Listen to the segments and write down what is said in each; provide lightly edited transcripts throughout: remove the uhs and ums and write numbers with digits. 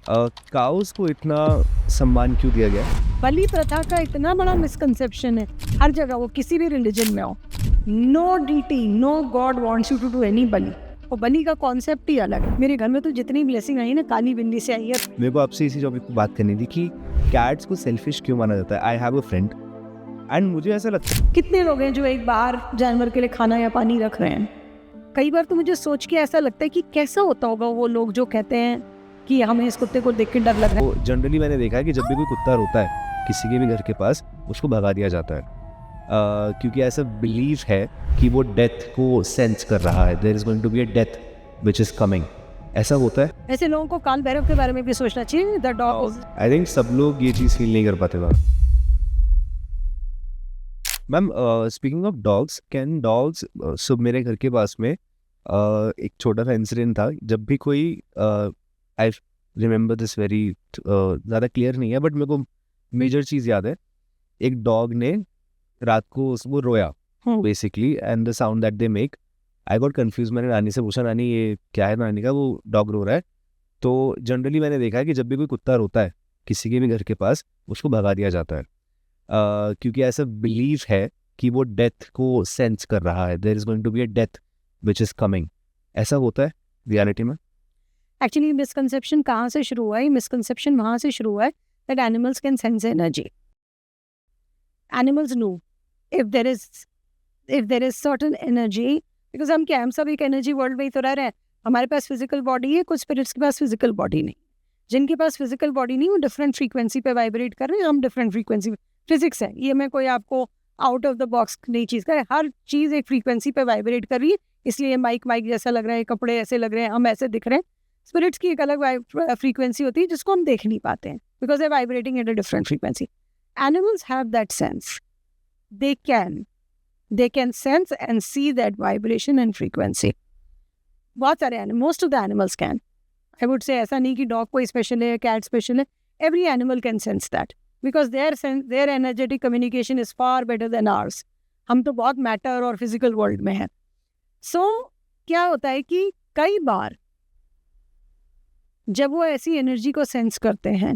Cows को इतना सम्मान क्यों दिया गया? बलि प्रथा का इतना बड़ा मिसकंसेप्शन है हर जगह, वो किसी भी रिलीजन में हो। No deity, no god wants you to do any bali. और बलि का कॉन्सेप्ट ही अलग है। मेरे घर में तो जितनी ब्लेसिंग आई है ना, काली बिल्ली से आई है। मेरे को आपसे इसी टॉपिक पे बात करनी थी कि कैट्स को सेल्फिश क्यों माना जाता है। आई हैव अ फ्रेंड एंड मुझे ऐसा लगता है कितने लोग हैं जो एक बाहर जानवर के लिए खाना या पानी रख रहे हैं। कई बार तो मुझे सोच के ऐसा लगता है कि कैसा होता होगा वो लोग जो कहते हैं कि हमें इस कुत्ते को देख के डर लग रहा है। तो जनरली मैंने देखा है कि जब भी कोई कुत्ता रोता है किसी के भी घर के पास, उसको भगा दिया जाता है क्योंकि ऐसा बिलीव है कि वो डेथ को सेंस कर रहा है। There is going to be a death which is coming. ऐसा होता है। ऐसे लोगों को काल भैरव के बारे में भी सोचना चाहिए। द डॉग, आई थिंक सब लोग ये चीज़ फील नहीं कर पाते। Ma'am speaking of dogs, can dogs, सब मेरे घर के पास में एक छोटा सा इंसिडेंट था। जब भी कोई आई रिमेंबर दिस वेरी, ज़्यादा क्लियर नहीं है बट मेरे को मेजर चीज़ याद है। एक डॉग ने रात को वो रोया basically, and the sound that they make, I got confuse. मैंने नानी से पूछा, नानी ये क्या है? नानी का वो डॉग रो रहा है। तो जनरली मैंने देखा है कि जब भी कोई कुत्ता रोता है किसी के भी घर के पास, उसको भगा दिया जाता है क्योंकि ऐसा बिलीव है कि वो डेथ को सेंस कर रहा है। There is going to be a death which is coming. ऐसा होता है रियलिटी में? एक्चुअली मिसकंसेप्शन कहाँ से शुरू हुआ है? मिसकंसेप्शन वहाँ से शुरू हुआ है that animals can sense energy. Animals know if there is certain energy, because हम सब एक एनर्जी वर्ल्ड में ही तो रह रहे हैं। हमारे पास फिजिकल बॉडी है, कुछ स्पिरिट्स के पास फिजिकल बॉडी नहीं। जिनके पास फिजिकल बॉडी नहीं, वो डिफरेंट फ्रीक्वेंसी पे वाइब्रेट कर रहे हैं, हम डिफरेंट फ्रीक्वेंसी पे। फिजिक्स है ये, मैं कोई आपको आउट ऑफ द बॉक्स नई चीज़ कर, हर चीज़ एक फ्रीक्वेंसी पे वाइब्रेट कर रही है, इसलिए माइक जैसा लग रहा है, कपड़े ऐसे लग रहे हैं, हम ऐसे दिख रहे हैं। स्पिरिट्स की एक अलग फ्रीक्वेंसी होती है जिसको हम देख नहीं पाते हैं because they vibrating at a different frequency. Animals have that sense. They can sense and see that vibration and frequency. बहुत सारे most of the animals can. I would say ऐसा नहीं कि डॉग कोई स्पेशल है, कैट स्पेशल है। Every animal can sense that because their energetic communication is far better than ours. हम तो बहुत मैटर और फिजिकल वर्ल्ड में हैं। सो क्या होता है कि कई बार जब वो ऐसी एनर्जी को सेंस करते हैं,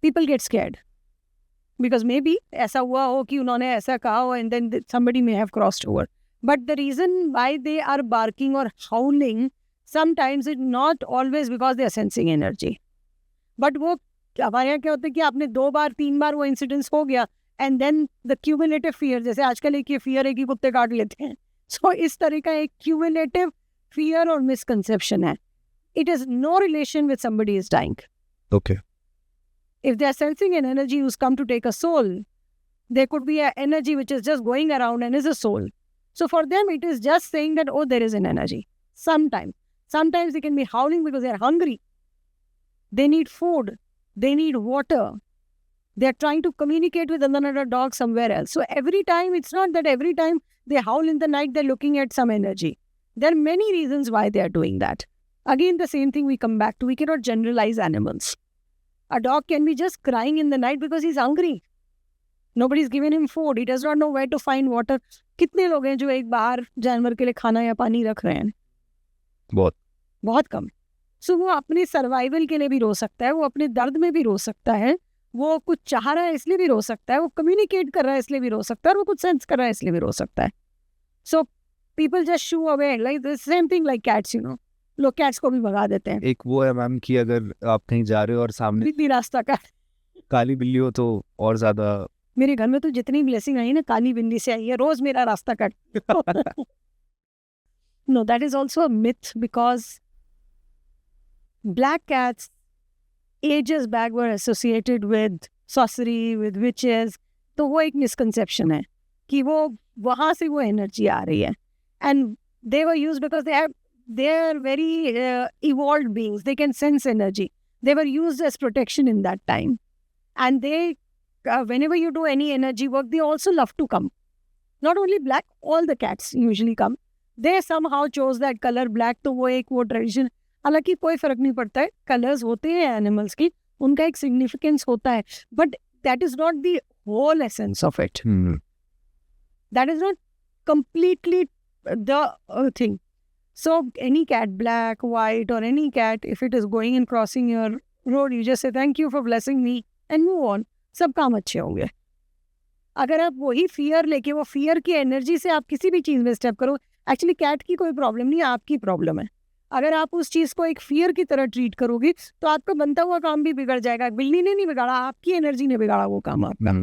people get scared because may be ऐसा हुआ हो कि उन्होंने ऐसा कहा हो and then somebody may have crossed over. But the reason why they are barking or howling sometimes it's not always because they are sensing energy. But वो हमारे यहाँ क्या होता है कि आपने 2 बार 3 बार वो इंसिडेंस हो गया and then the cumulative fear, जैसे आजकल एक ये फियर है कि कुत्ते काट लेते हैं। सो इस तरह का एक क्यूमुलेटिव फियर और मिसकंसेप्शन है। It is no relation with somebody is dying. Okay. If they are sensing an energy who's come to take a soul, there could be an energy which is just going around and is a soul. So for them, it is just saying that, oh, there is an energy. Sometimes they can be howling because they are hungry. They need food. They need water. They are trying to communicate with another dog somewhere else. So every time, it's not that every time they howl in the night, they're looking at some energy. There are many reasons why they are doing that. Again, the same thing we come back to. We cannot generalize animals. A dog can be just crying in the night because he's hungry. Nobody's given him food. He does not know where to find water. कितने लोग हैं जो एक बाहर जानवर के लिए खाना या पानी रख रहे हैं? बहुत कम। सो वो अपने सर्वाइवल के लिए भी रो सकता है, वो अपने दर्द में भी रो सकता है, वो कुछ चाह रहा है इसलिए भी रो सकता है, वो कम्युनिकेट कर रहा है इसलिए भी रो सकता है, और वो कुछ सेंस कर रहा है इसलिए भी रो सकता है। So people just shoe away, like the same thing like cats, लोग कैट्स को भी भगा देते हैं। एक वो है मैम कि अगर आप कहीं जा रहे हो और सामने बिल्ली रास्ता का काली बिल्ली हो तो और ज्यादा। मेरे घर में तो जितनी ब्लेसिंग आई है ना, काली बिल्ली से आई है। रोज मेरा रास्ता कट no, that is also a myth because black cats ages back were associated with sorcery, with witches. तो वो एक मिसकंसेप्शन है कि वो वहाँ से वो एनर्जी आ रही है। And they were used because they are very evolved beings. They can sense energy. They were used as protection in that time. And they, whenever you do any energy work, they also love to come. Not only black, all the cats usually come. They somehow chose that color black. तो वो एक वो tradition, हालांकि कोई फर्क नहीं पड़ता है, कलर्स होते हैं एनिमल्स की, उनका एक सिग्निफिकेंस होता है, but that is not the whole essence of it. That is not completely the thing. So any cat, black, white, or any cat, if it is going and crossing your road, you just say thank you for blessing me and move on. सब काम अच्छे होंगे. अगर आप वही fear लेके वो fear की एनर्जी से आप किसी भी चीज़ में स्टेप करो, एक्चुअली कैट की कोई प्रॉब्लम नहीं, आपकी प्रॉब्लम है. अगर आप उस चीज़ को एक फियर की तरह ट्रीट करोगे तो आपका बनता हुआ काम भी बिगड़ जाएगा. बिल्ली ने नहीं बिगाड़ा, आपकी एनर्जी ने बिगाड़ा वो काम आपका.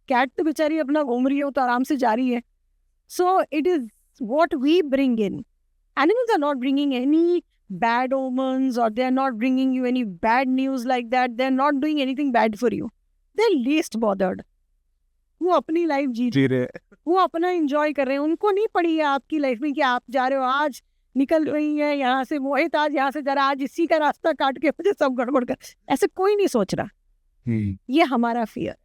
कैट तो बेचारी अपना घूम रही है, वो तो आराम से जा रही है. So it is what we bring in. Animals are not bringing any bad omens, or they are not bringing you any bad news like that. They are not doing anything bad for you. They're least bothered. वो अपनी life जी रहे हैं, वो अपना enjoy कर रहे हैं. उनको नहीं पड़ी है आपकी लाइफ में कि आप जा रहे हो, आज निकल रही है यहाँ से, मोहित आज यहाँ से जा रहा, आज इसी का रास्ता काट के मुझे सब गड़बड़ कर. ऐसे कोई नहीं सोच रहा. ये हमारा फियर.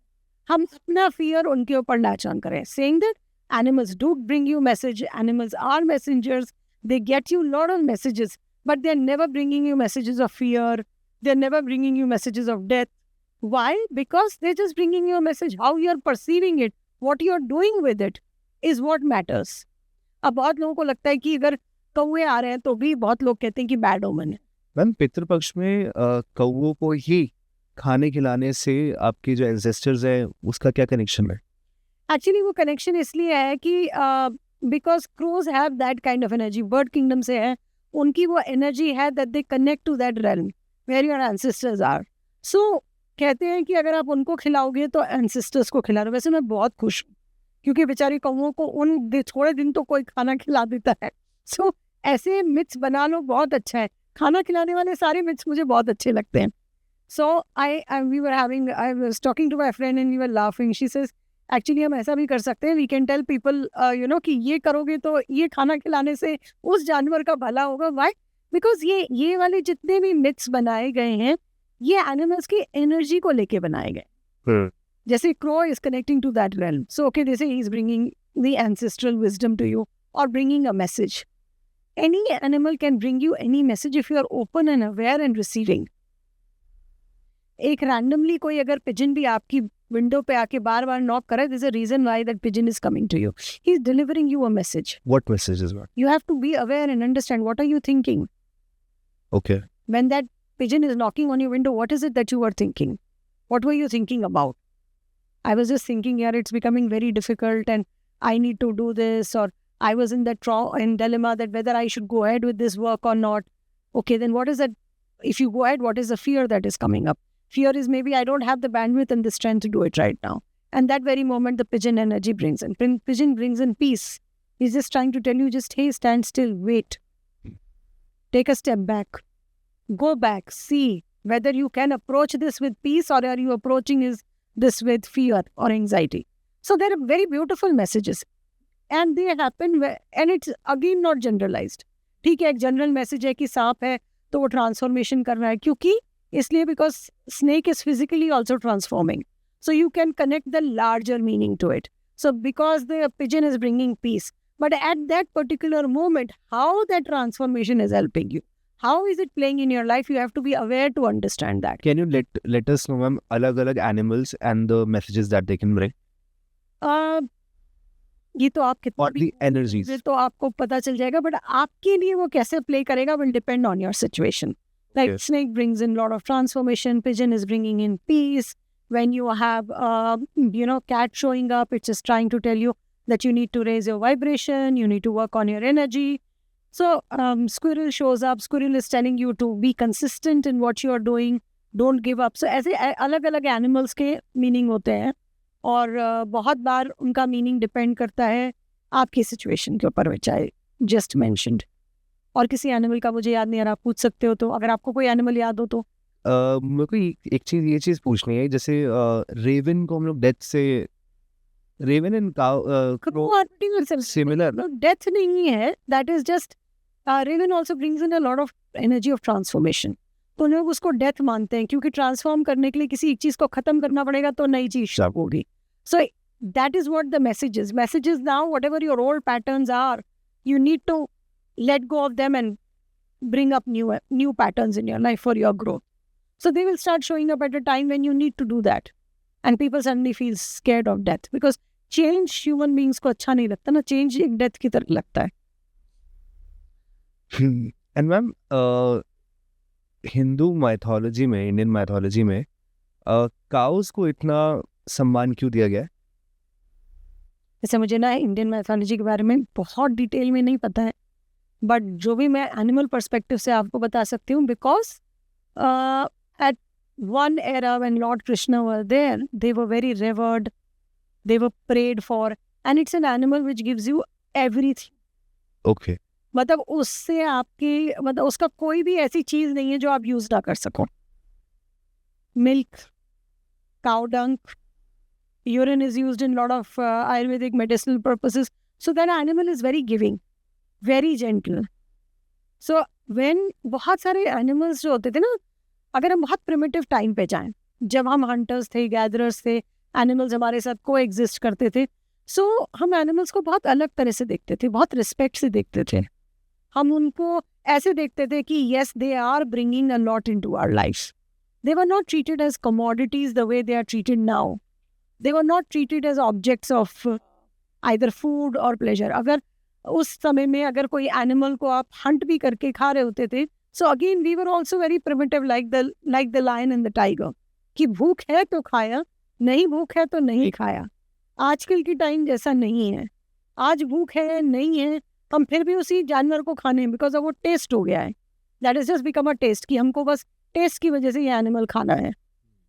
हम अपना फियर उनके ऊपर लैच ऑन करें. Saying that animals do bring you message. Animals are messengers. They get you lot of messages, but they're never bringing you messages of fear. They're never bringing you messages of death. Why? Because they're just bringing you a message. How you're perceiving it, what you're doing with it is what matters. अब बहुत लोगों को लगता है कि अगर कौवे आ रहे हैं तो भी बहुत लोग कहते हैं कि बैड ओमन है. मैम, पितृपक्ष में कौवों को ही खाने खिलाने से आपके जो एंसेस्टर्स हैं उसका क्या कनेक्शन है? एक्चुअली वो कनेक्शन इसलिए है कि because crows have that kind of energy. Bird kingdom से है, उनकी वो एनर्जी है that they connect to that realm where your ancestors are. So कहते हैं कि अगर आप उनको खिलाओगे तो एंसेस्टर्स को खिला रहे. वैसे मैं बहुत खुश हूँ क्योंकि बेचारी कौवों को थोड़े दिन तो कोई खाना खिला देता है. सो ऐसे मिथ्स बना लो, बहुत अच्छा है. खाना खिलाने वाले सारे मिथ्स मुझे बहुत अच्छे लगते हैं. So I was talking to my friend and we were laughing. She says actually हम ऐसा भी कर सकते हैं, we can tell people you know कि ये करोगे तो ये खाना खिलाने से उस जानवर का भला होगा. व्हाई? बिकॉज ये वाले जितने भी मिथ्स बनाए गए हैं ये एनिमल्स की एनर्जी को लेके बनाए गए. जैसे crow is connecting to that realm, so okay जैसे he is bringing the ancestral wisdom to you और bringing a message. Any animal can bring you any message if you are open and aware and receiving. एक randomly कोई अगर pigeon भी आपकी window पे आके बार बार knock करे, there's a reason why that pigeon is coming to you. He's delivering you a message. What message is that? You have to be aware and understand what are you thinking. Okay. When that pigeon is knocking on your window, what is it that you were thinking? What were you thinking about? I was just thinking, yeah, it's becoming very difficult and I need to do this, or I was in that dilemma that whether I should go ahead with this work or not. Okay, then what is that? If you go ahead, what is the fear that is coming up? Fear is maybe I don't have the bandwidth and the strength to do it right now. And that very moment, the pigeon energy brings in. Pigeon brings in peace. He's just trying to tell you, just, hey, stand still, wait. Take a step back. Go back. See whether you can approach this with peace or are you approaching this with fear or anxiety. So there are very beautiful messages. And they happen, and it's again not generalized. ठीक है, एक general message है कि सांप है तो वो transformation कर रहा है. क्योंकि इसलिए because snake is physically also transforming, so you can connect the larger meaning to it. So because the pigeon is bringing peace, but at that particular moment how that transformation is helping you, how is it playing in your life, you have to be aware to understand that. Can you let us know, ma'am, अलग-अलग animals and the messages that they can bring? ये तो आप कितना Or the energies? ये तो आपको पता चल जाएगा, बट आपके लिए वो कैसे प्ले करेगा will depend on your situation. Like Yes. snake brings in a lot of transformation, pigeon is bringing in peace. When you have, cat showing up, it's just trying to tell you that you need to raise your vibration, you need to work on your energy. So squirrel shows up, squirrel is telling you to be consistent in what you are doing, don't give up. So ऐसे अलग अलग animals के meaning होते हैं और बहुत बार उनका meaning depend करता है आपकी situation के ऊपर, which I just mentioned. और किसी एनिमल का मुझे याद नहीं आ रहा, आप पूछ सकते हो तो, अगर आपको कोई एनिमल याद हो तो. मेरे को एक चीज़ पूछनी है, जैसे रेवन को हम लोग डेथ से, रेवन एंड सिमिलर. डेथ नहीं है, that is just raven also brings in a lot of energy of transformation. तो लोग उसको डेथ मानते हैं क्योंकि ट्रांसफॉर्म करने के लिए किसी एक चीज़ को खत्म करना पड़ेगा तो नई चीज होगी. So that is what the messages now, whatever your old patterns are, you need to let go of them and bring up new patterns in your life for your growth. So they will start showing up at a time when you need to do that. And people suddenly feel scared of death because change human beings को अच्छा नहीं लगता ना, change एक death की तरह लगता है. एंड मैम हिंदू माइथोलॉजी में, इंडियन माइथोलॉजी में काउस को इतना सम्मान क्यों दिया गया है? जैसे मुझे ना इंडियन मैथोलॉजी के बारे में बहुत डिटेल में नहीं पता है, बट जो भी मैं एनिमल पर्सपेक्टिव से आपको बता सकती हूँ, because at one era when Lord Krishna were there, they were very revered, they were prayed for, and it's an animal which gives you everything. Okay मतलब उससे आपकी, मतलब उसका कोई भी ऐसी चीज नहीं है जो आप यूज ना कर सको. Milk, cow dung, urine is used in a lot of Ayurvedic medicinal purposes. So that animal is very giving, very gentle. So when बहुत सारे animals जो होते थे ना, अगर हम बहुत प्रिमिटिव टाइम पे जाएं, जब हम हंटर्स थे, गैदरर्स थे, एनिमल्स हमारे साथ को एग्जिस्ट करते थे, सो हम एनिमल्स को बहुत अलग तरह से देखते थे, बहुत रिस्पेक्ट से देखते थे. हम उनको ऐसे देखते थे कि yes they are bringing a lot into our life. They were not treated as commodities the way they are treated now. They were not treated as objects of either food or pleasure. अगर उस समय में अगर कोई animal को आप Hunt भी करके खा रहे होते थे, so again we were also very primitive like the lion and the tiger, कि भूख है तो खाया, नहीं भूख है तो नहीं खाया. आजकल की टाइम जैसा नहीं है. आज भूख है नहीं है, हम फिर भी उसी जानवर को खाने, बिकॉज वो टेस्ट हो गया है. That is just become a test, कि हमको बस टेस्ट की वजह से ये एनिमल खाना है.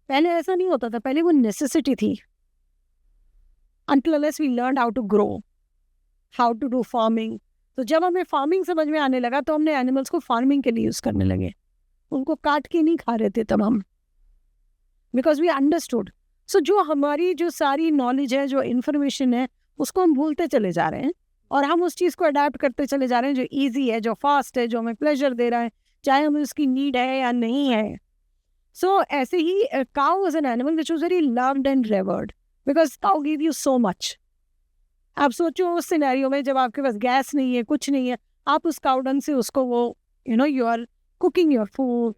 पहले ऐसा नहीं होता था, पहले वो नेसेसिटी थी. until unless we learned how to grow, how to do farming. तो जब हमें फार्मिंग समझ में आने लगा तो हमने एनिमल्स को फार्मिंग के लिए यूज करने लगे. उनको काट के नहीं खा रहे थे तब हम, बिकॉज वी अंडरस्टूड. सो जो हमारी जो सारी नॉलेज है, जो इन्फॉर्मेशन है, उसको हम भूलते चले जा रहे हैं, और हम उस चीज़ को अडेप्ट करते चले जा रहे हैं जो ईजी है, जो फास्ट है, जो हमें प्लेजर दे रहा है, चाहे हमें उसकी नीड है या नहीं है. सो ऐसे ही cow is an animal which was very loved and revered, because cow give you so much. आप सोचो उस सिनेरियो में जब आपके पास गैस नहीं है, कुछ नहीं है, आप उस काउ डंग से उसको वो you are cooking your food,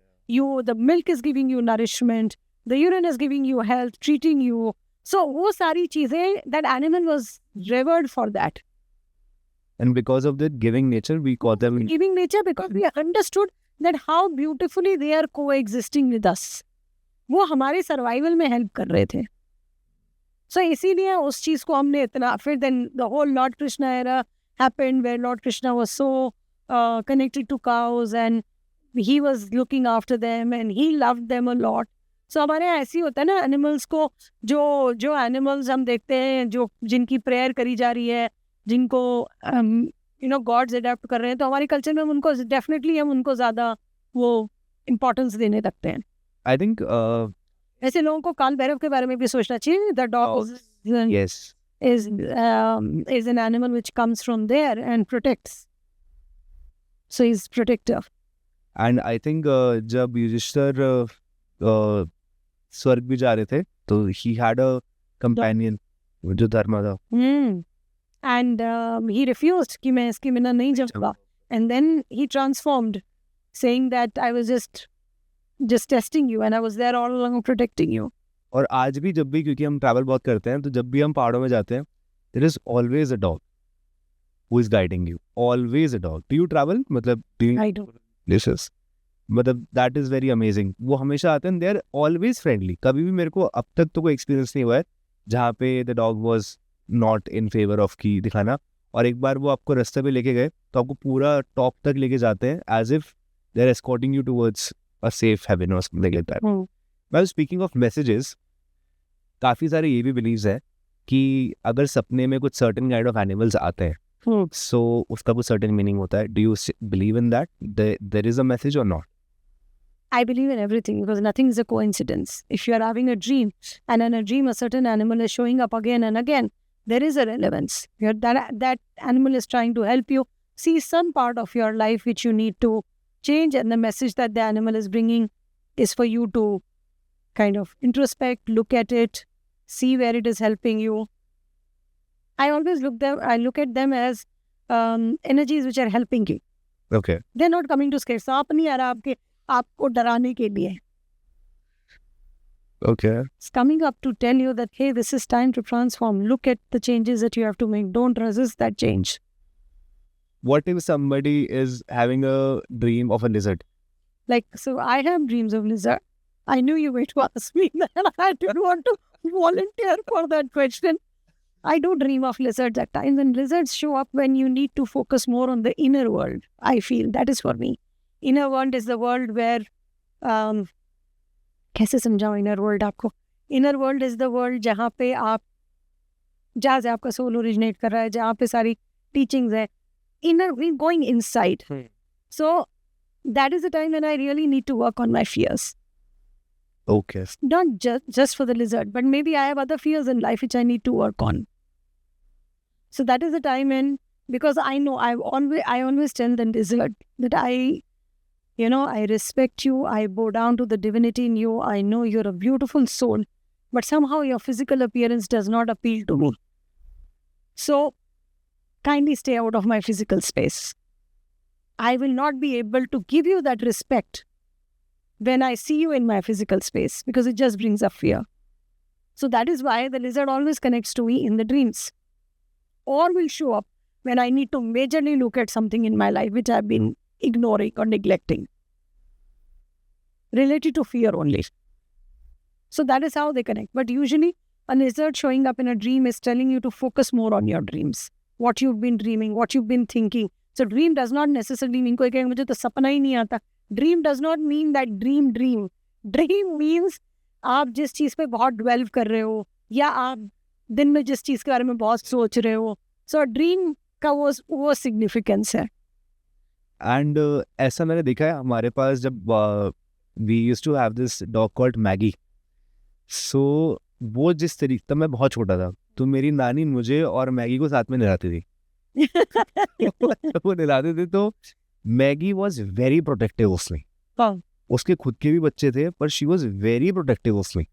the milk is giving you nourishment, the urine is giving you health, treating you. So वो सारी चीजें, that animal was revered for that. And because of that giving nature, we call them Giving nature, because we understood that how beautifully they are coexisting with us. वो हमारे survival में help कर रहे थे. सो इसीलिए उस चीज़ को हमने इतना, फिर then the whole Lord Krishna era happened, where Lord Krishna was so connected to cows and he was looking after them and he loved them a lot. So हमारे यहाँ ऐसी होता है ना, एनिमल्स को, जो एनिमल्स हम देखते हैं, जो जिनकी प्रेयर करी जा रही है, जिनको गॉड्स अडॉप्ट कर रहे हैं, तो हमारे कल्चर में हम उनको डेफिनेटली, हम उनको ज़्यादा वो इम्पोर्टेंस देने लगते हैं. I think ऐसे लोगों को काल भैरव के बारे में भी सोचना चाहिए. The dog yes, is an animal which comes from there and protects. So he's protective. and I think जब युधिष्ठिर स्वर्ग भी जा रहे थे तो he had a companion जो धर्मा था. And he refused कि मैं इसके बिना नहीं जाऊंगा. And then he transformed, saying that I was just testing you and I was there all along protecting you. और आज भी जब भी, क्योंकि हम ट्रैवल बहुत करते हैं, तो जब भी हम पहाड़ों में जाते हैं, there is always a dog who is guiding you. Always a dog. Do you travel? मतलब do you I don't. places? मतलब that is very amazing. वो हमेशा आते हैं, they are always friendly. कभी भी मेरे को अब तक तो कोई एक्सपीरियंस नहीं हुआ है जहाँ पे the dog was not in favor of की दिखाना. और एक बार वो आपको रास्ते पे लेके गए तो आपको पूरा टॉप तक लेके जाते हैं, as if they are escorting you towards a safe heaven or something like that. Well, speaking of messages, काफ़ी सारे ये भी बिलीव्स है कि अगर सपने में कुछ सर्टेन काइंड ऑफ एनिमल्स आते हैं, सो उसका कुछ सर्टेन मीनिंग होता है. Do you believe in that there is a message or not? I believe in everything, because nothing is a coincidence. If you are having a dream and in a dream a certain animal is showing up again and again, there is a relevance. That animal is trying to help you see some part of your life which you need to change, and the message that the animal is bringing is for you to kind of introspect, look at it, see where it is helping you. I always look at them as energies which are helping you. Okay. They're not coming to scare. सांप नहीं आ रहा आपको डराने के लिए. Okay. It's coming up to tell you that, hey, this is time to transform. Look at the changes that you have to make. Don't resist that change. what if somebody is having a dream of a lizard? Like, so I have dreams of lizard. I knew you were to ask me that. I didn't want to volunteer for that question. I do dream of lizards at times, and lizards show up when you need to focus more on the inner world. I feel that is for me. Inner world is the world where, कैसे समझाऊं inner world आपको? Inner world is the world जहाँ पे आप, जहाँ से आपका soul originate कर रहा है, जहाँ पे सारी teachings है. Inner, we going inside. So that is the time when I really need to work on my fears. Okay. Not just for the lizard, but maybe I have other fears in life which I need to work on. So that is the time when, because I know I always tell the lizard that I respect you, I bow down to the divinity in you, I know you're a beautiful soul, but somehow your physical appearance does not appeal to me. So kindly stay out of my physical space. I will not be able to give you that respect when I see you in my physical space, because it just brings up fear. So that is why the lizard always connects to me in the dreams, or will show up when I need to majorly look at something in my life which I've been ignoring or neglecting, related to fear only. So that is how they connect. But usually a lizard showing up in a dream is telling you to focus more on your dreams, what you've been dreaming, what you've been thinking. So dream does not necessarily mean कोई कहेगा मुझे तो सपना ही नहीं आता. Dream does not mean that dream. Dream means आप जिस चीज़ पे बहुत dwell कर रहे हो, या आप दिन में जिस चीज़ के बारे में बहुत सोच रहे हो. So dream का वो significance है. And ऐसा मैंने देखा है हमारे पास जब we used to have this dog called Maggie. So वो जिस तरीके, तब मैं बहुत छोटा था, तो मेरी नानी मुझे और मैगी को साथ में नहलाती थी. वो नहलाते थे तो मैगी वॉज वेरी प्रोटेक्टिव उसमें. उसके खुद के भी बच्चे थे, पर शी वॉज वेरी प्रोटेक्टिव उसमें.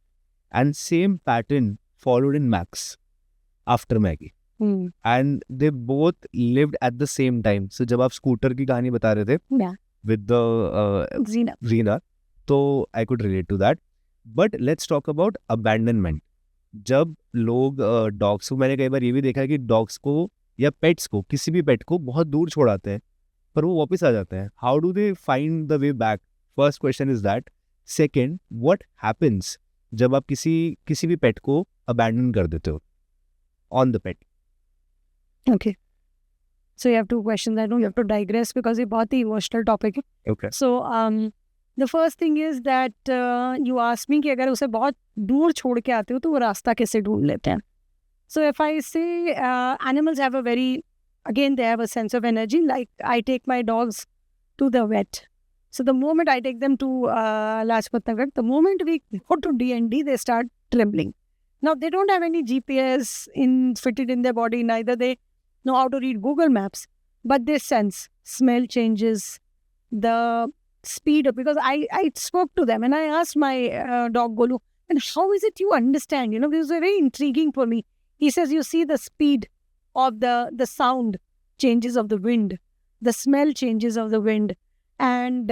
And same pattern followed in Max after Maggie. And they both lived at the same time. So जब आप स्कूटर की कहानी बता रहे थे विद द जीना, तो I could relate to that. But let's talk about abandonment. जब लोग डॉग्स को, मैंने कई बार ये भी देखा है कि डॉग्स को या पेट्स को, किसी भी पेट को बहुत दूर छोड़ाते हैं पर वो वापस आ जाते हैं. How do they find the way back? First question is that. Second, what happens जब आप किसी भी पेट को अबैंडन कर देते हो on the pet? Okay. So you have two questions. I know you have to digress because ये बहुत ही emotional topic है. Okay. So the first thing is that you asked me कि अगर उसे बहुत दूर छोड़ के आते हो तो वो रास्ता कैसे ढूंढ लेते हैं. So if I say animals have a very, again they have a sense of energy. Like I take my dogs to the vet. So the moment I take them to Lajpat Nagar, the moment we go to D&D, they start trembling. Now they don't have any GPS fitted in their body, neither they know how to read Google Maps, but they sense smell changes, the speed, because I spoke to them and I asked my dog Golu, and how is it you understand? This was very intriguing for me. He says, you see the speed of the sound changes of the wind, the smell changes of the wind, and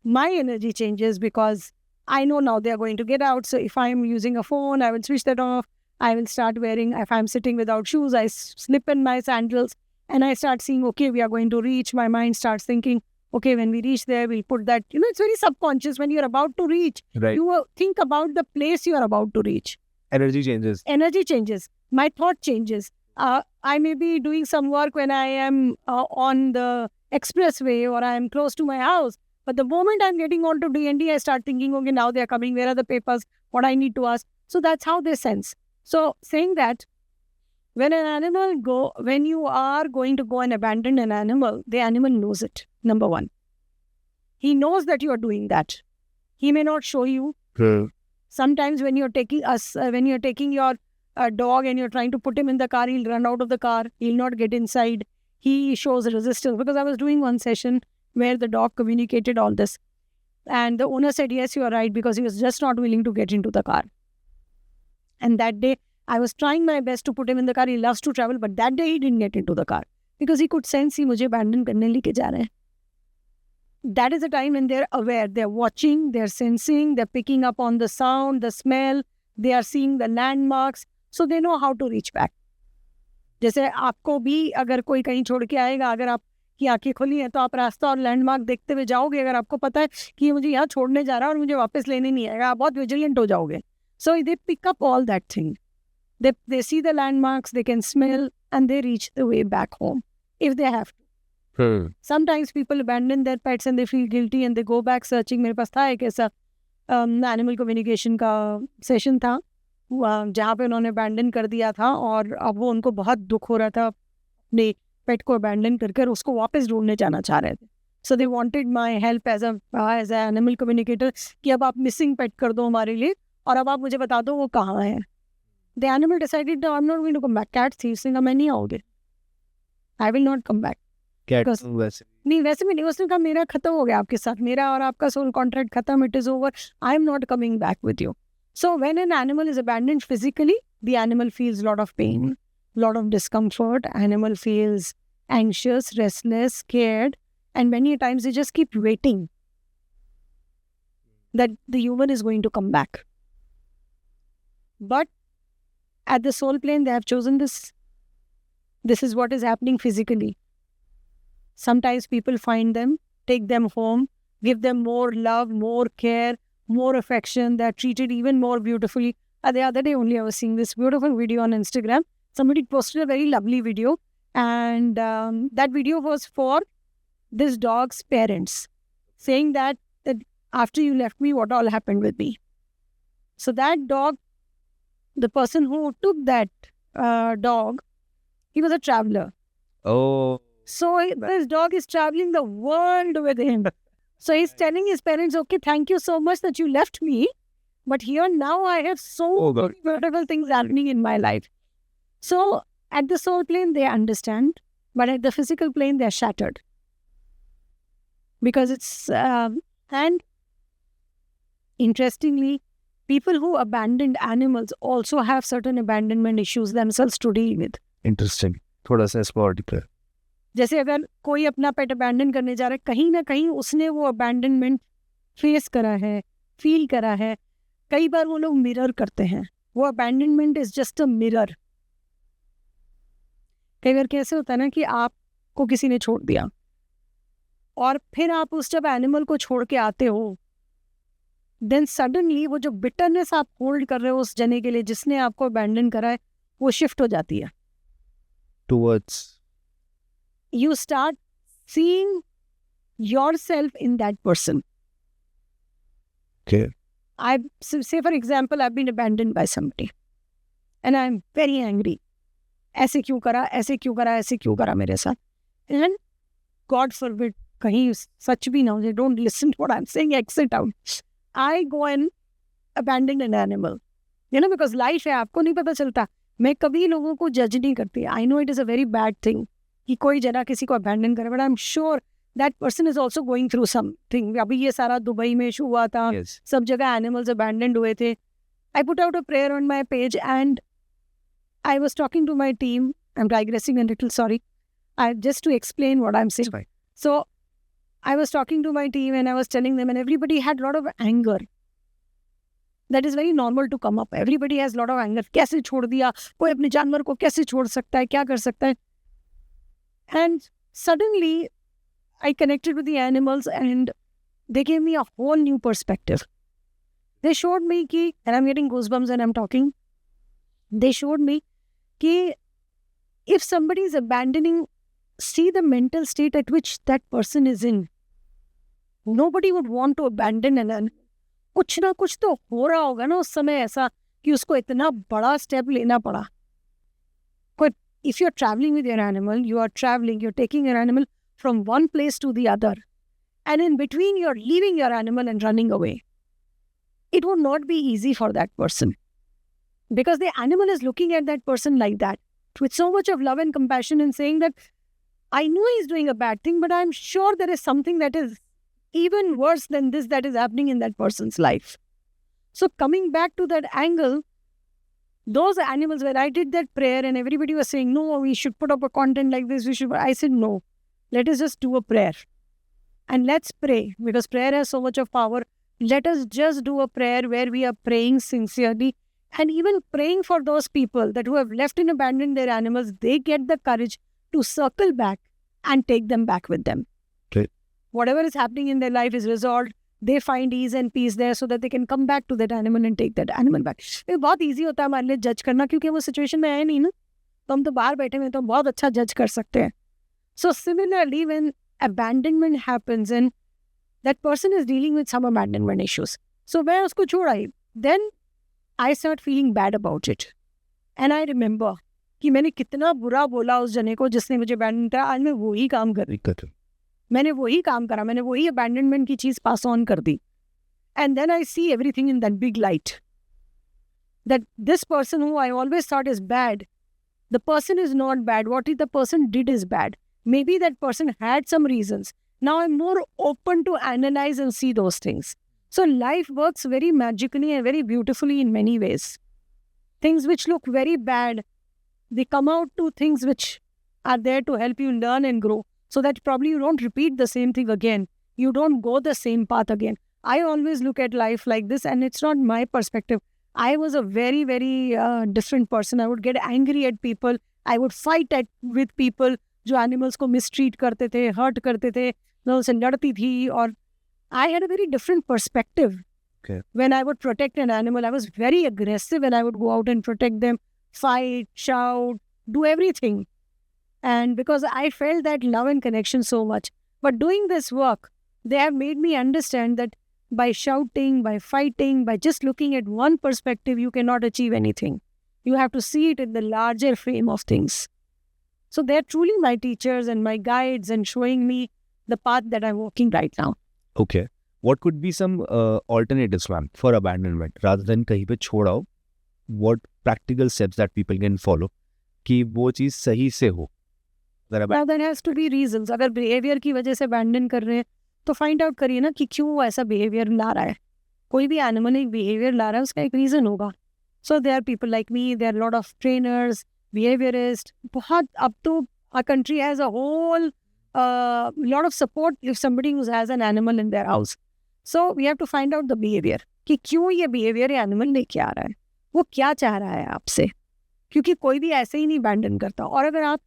my energy changes because I know now they are going to get out. So if I'm using a phone, I will switch that off. I will start wearing, if I'm sitting without shoes, I slip in my sandals and I start seeing, okay, we are going to reach. My mind starts thinking, okay, when we reach there, we'll put that, it's very subconscious. When you're about to reach, right, you think about the place you are about to reach. Energy changes. My thought changes. I may be doing some work when I am on the expressway or I am close to my house. But the moment I'm getting onto D&D, I start thinking, okay, now they're coming. Where are the papers? What I need to ask? So that's how they sense. So saying that, when you are going to go and abandon an animal, the animal knows it. Number one, he knows that you are doing that. He may not show you. Sometimes when you're taking your dog and you're trying to put him in the car, he'll run out of the car. He'll not get inside. He shows resistance. Because I was doing one session where the dog communicated all this. And the owner said, yes, you are right, because he was just not willing to get into the car. And that day, I was trying my best to put him in the car. He loves to travel, but that day he didn't get into the car. Because he could sense he मुझे abandon करने लेके जा रहे हैं. That is the time when they're aware. They're watching, they're sensing, they're picking up on the sound, the smell. They are seeing the landmarks. So they know how to reach back. जैसे आपको भी अगर कोई कहीं छोड़ के आएगा, अगर आप की आंखें खुली हैं तो आप रास्ता और लैंडमार्क देखते हुए जाओगे। अगर आपको पता है कि ये मुझे यहाँ छोड़ने जा रहा है और मुझे वापस लेने नहीं आएगा, आप बहुत विजिलेंट हो जाओगे। So they pick up all that thing, they see the landmarks, they can smell, and they reach the way back home if they have to. Sometimes people abandon their pets and they feel guilty and they go back searching. मेरे पास था एक ऐसा animal communication का session था जहाँ पे उन्होंने abandon कर दिया था और अब वो उनको बहुत दुख हो रहा था अपने पेट को अबैंडन करके, उसको वापस ढूंढने जाना चाह रहे थे। So they wanted my help as a animal communicator कि अब आप मिसिंग पेट कर दो हमारे लिए और अब आप मुझे बता दो वो कहाँ है। The animal decided, no, I'm not going to come back. Cat thieves ने कहा मैं नहीं आओगे, I will not come back. Cat Because- वैसे नहीं वैसे भी नहीं, उसने कहा मेरा खत्म हो गया आपके साथ, मेरा और आपका सोल कॉन्ट्रैक्ट खत्म, it is over, I am not coming back with you. So when an animal is abandoned physically, the animal feels a lot of pain, lot of discomfort, animal feels anxious, restless, scared, and many times they just keep waiting that the human is going to come back. But at the soul plane, they have chosen this. This is what is happening physically. Sometimes people find them, take them home, give them more love, more care, more affection. They are treated even more beautifully. The other day only I was seeing this beautiful video on Instagram. Somebody posted a very lovely video, and that video was for this dog's parents, saying that after you left me, what all happened with me. So that dog, the person who took that dog, he was a traveler. oh So this dog is traveling the world with him. So he's telling his parents, okay, thank you so much that you left me. But here now I have so God. many beautiful things happening in my life. So at the soul plane, they understand. But at the physical plane, they're shattered. Because it's, and interestingly, people who abandoned animals also have certain abandonment issues themselves to deal with. Interesting, थोड़ा सा इसको और deeper. जैसे अगर कोई अपना पेट abandon करने जा रहा है, कहीं ना कहीं उसने वो अबैंडनमेंट फेस करा है, फील करा है। कई बार वो लोग मिरर करते हैं, वो abandonment is just a mirror. कई बार कैसे होता है ना कि आपको किसी ने छोड़ दिया और फिर आप उस जब एनिमल को छोड़ के आते हो, देन सडनली वो जो बिटरनेस आप होल्ड कर रहे हो उस जने के लिए जिसने आपको अबैंडन करा है, वो शिफ्ट हो जाती है। Towards You start seeing yourself in that person. Okay. Say for example, I've been abandoned by somebody and I'm very angry. ऐसे क्यों करा, ऐसे क्यों करा, ऐसे क्यों करा मेरे साथ? And God forbid, कहीं सच भी ना हो जाए, don't listen to what I'm saying, exit out. I go and abandon an animal. You know, because life है, आपको नहीं पता चलता। मैं कभी लोगों को जज नहीं करती। I know it is a very bad thing कि कोई जना किसी को अबैंडन करे, but I am sure that person is also going through something. अभी ये सारा दुबई में इशू हुआ था, Yes. सब जगह एनिमल्स अबैंडन्ड हुए थे। I put out a prayer on my page and I was talking to my team, I am digressing a little, sorry, I just to explain what I am saying. fine. So I was talking to my team and I was telling them, and everybody had a lot of anger. That is very normal to come up. Everybody has a lot of anger. कैसे छोड़ दिया, कोई अपने जानवर को कैसे छोड़ सकता है, क्या कर सकता है? And suddenly, I connected with the animals and they gave me a whole new perspective. They showed me कि, and I'm getting goosebumps when I'm talking, they showed me कि if somebody is abandoning, see the mental state at which that person is in. Nobody would want to abandon an animal. कुछ ना कुछ तो हो रहा होगा ना उस समय ऐसा कि उसको इतना बड़ा स्टेप लेना पड़ा। If you're traveling with your animal, you're taking your animal from one place to the other. And in between, you're leaving your animal and running away. It would not be easy for that person. Because the animal is looking at that person like that, with so much of love and compassion and saying that, I know he's doing a bad thing, but I'm sure there is something that is even worse than this that is happening in that person's life. So coming back to that angle, those animals, when I did that prayer and everybody was saying, no, we should put up a content like this, I said, no, let us just do a prayer. And let's pray, because prayer has so much of power. Let us just do a prayer where we are praying sincerely and even praying for those people that who have left and abandoned their animals, they get the courage to circle back and take them back with them. Okay. Whatever is happening in their life is resolved. They find ease and peace there so that they can come back to that animal and take that animal back. ये बहुत easy होता है हमारे लिए जज करना, क्योंकि वो सिचुएशन में आए नहीं ना, तो हम तो बाहर बैठे हुए, तो हम बहुत अच्छा जज कर सकते हैं. So similarly, when abandonment happens and that person is dealing with some abandonment issues, so मैं उसको छोड़ आई, then I start feeling bad about it. And I remember कि मैंने कितना बुरा बोला उस जने को जिसने मुझे abandon किया. आज मैं वही काम कर रही हूँ. मैंने वही काम करा, मैंने वही abandonment की चीज़ pass on कर दी. And then I see everything in that big light. That this person who I always thought is bad, the person is not bad. What the person did is bad. Maybe that person had some reasons. Now I'm more open to analyze and see those things. So life works very magically and very beautifully in many ways. Things which look very bad, they come out to things which are there to help you learn and grow, so that probably you don't repeat the same thing again. You don't go the same path again. I always look at life like this, and it's not my perspective. I was a very, very different person. I would get angry at people. I would fight with people जो animals को mistreat करते थे, hurt करते थे, मैं उनसे लड़ती थी, और I had a very different perspective. Okay. When I would protect an animal, I was very aggressive and I would go out and protect them, fight, shout, do everything. And because I felt that love and connection so much. But doing this work, they have made me understand that by shouting, by fighting, by just looking at one perspective, you cannot achieve anything. You have to see it in the larger frame of things. So they're truly my teachers and my guides and showing me the path that I'm walking right now. Okay. What could be some alternatives, ma'am, for abandonment rather than कहीं पे छोड़ आओ? What practical steps that people can follow कि वो चीज़ सही से हो? Now there has to be reasons. अगर behavior की वजह से abandon कर रहे हैं, तो find out करिए ना कि क्यों वो ऐसा behavior ला रहा है. कोई भी animal एक behavior ला रहा है, उसका एक reason होगा. So there are people like me, there are a lot of trainers, behaviorists. बहुत अब तो our country has a whole lot of support if somebody who has an animal in their house. So we have to find out the behavior कि क्यों ये behavior ये animal लेके आ रहा है, वो क्या चाह रहा है आपसे, क्योंकि कोई भी ऐसे ही नहीं abandon करता. और अगर आप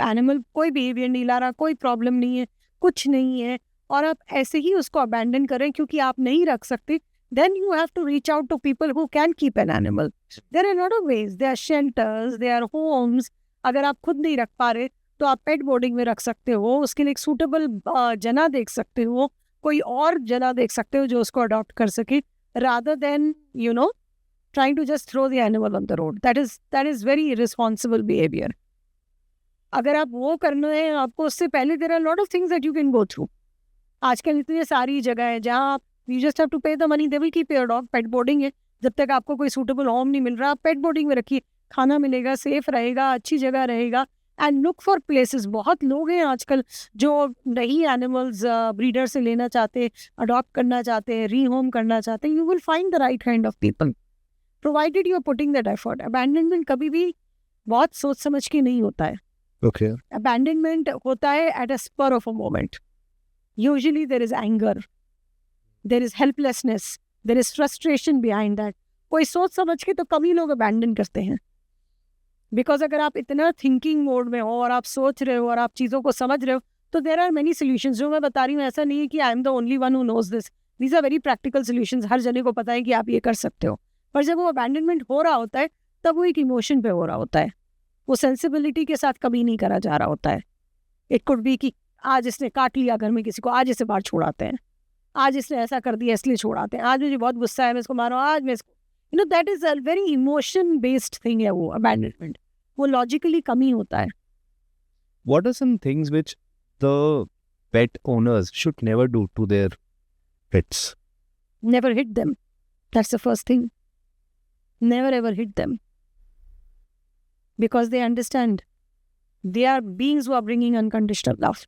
animal कोई behavior नहीं ला रहा, कोई problem नहीं है, कुछ नहीं है, और आप ऐसे ही उसको abandon करें क्योंकि आप नहीं रख सकते, then you have to reach out to people who can keep an animal. There are a lot of ways. There are shelters, there are homes. अगर आप खुद नहीं रख पा रहे तो आप पेट बोर्डिंग में रख सकते हो, उसके लिए एक सूटेबल जना देख सकते हो, कोई और जना देख सकते हो जो उसको अडॉप्ट कर सके, rather than trying to just throw the animal on the road. That is very irresponsible behavior. अगर आप वो करना है आपको, उससे पहले there are a lot of things that you can go through. आजकल इतनी सारी जगह है जहाँ आप you just have to pay the money, they will keep your dog. Pet boarding है, जब तक आपको कोई सूटेबल होम नहीं मिल रहा, आप पेट बोर्डिंग में रखिए, खाना मिलेगा, सेफ रहेगा, अच्छी जगह रहेगा. And look for places. बहुत लोग हैं आजकल जो नहीं एनिमल्स ब्रीडर से लेना चाहते, अडॉप्ट करना चाहते हैं, रीहोम करना चाहते हैं. You will find the right kind of people provided you are putting that effort. Abandonment कभी भी बहुत सोच समझ के नहीं होता है. Okay. अबैंडनमेंट होता है at a spur of a moment. Usually there is anger, there is helplessness, there is frustration behind that. कोई सोच समझ के तो कम ही लोग अबैंडन करते हैं. बिकॉज अगर आप इतना थिंकिंग मोड में हो और आप सोच रहे हो और आप चीज़ों को समझ रहे हो, तो देर आर मेनी सोल्यूशंस. जो मैं बता रही हूँ ऐसा नहीं है कि I am the only one who knows this. These are very practical solutions. हर जने को पता है कि आप ये कर सकते हो. पर जब वो अबैंडनमेंट हो रहा होता है तब वो एक इमोशन पे हो रहा होता है, वो सेंसिबिलिटी के साथ कभी नहीं करा जा रहा होता है. इट कुड बी कि आज इसने काट लिया घर में किसी को, आज इसे बाहर छोड़ाते हैं, आज इसने ऐसा कर दिया इसलिए छोड़ाते हैं, आज मुझे बहुत गुस्सा है मैं इसको मारूँ, आज मैं इसको that is a very emotion based thing है वो अबैंडनमेंट. वो लॉजिकली कम ही होता है. What are some things which the pet owners should never do to their pets? Never hit them. That's the first thing. Never ever hit them. Because they understand. They are beings who are bringing unconditional love.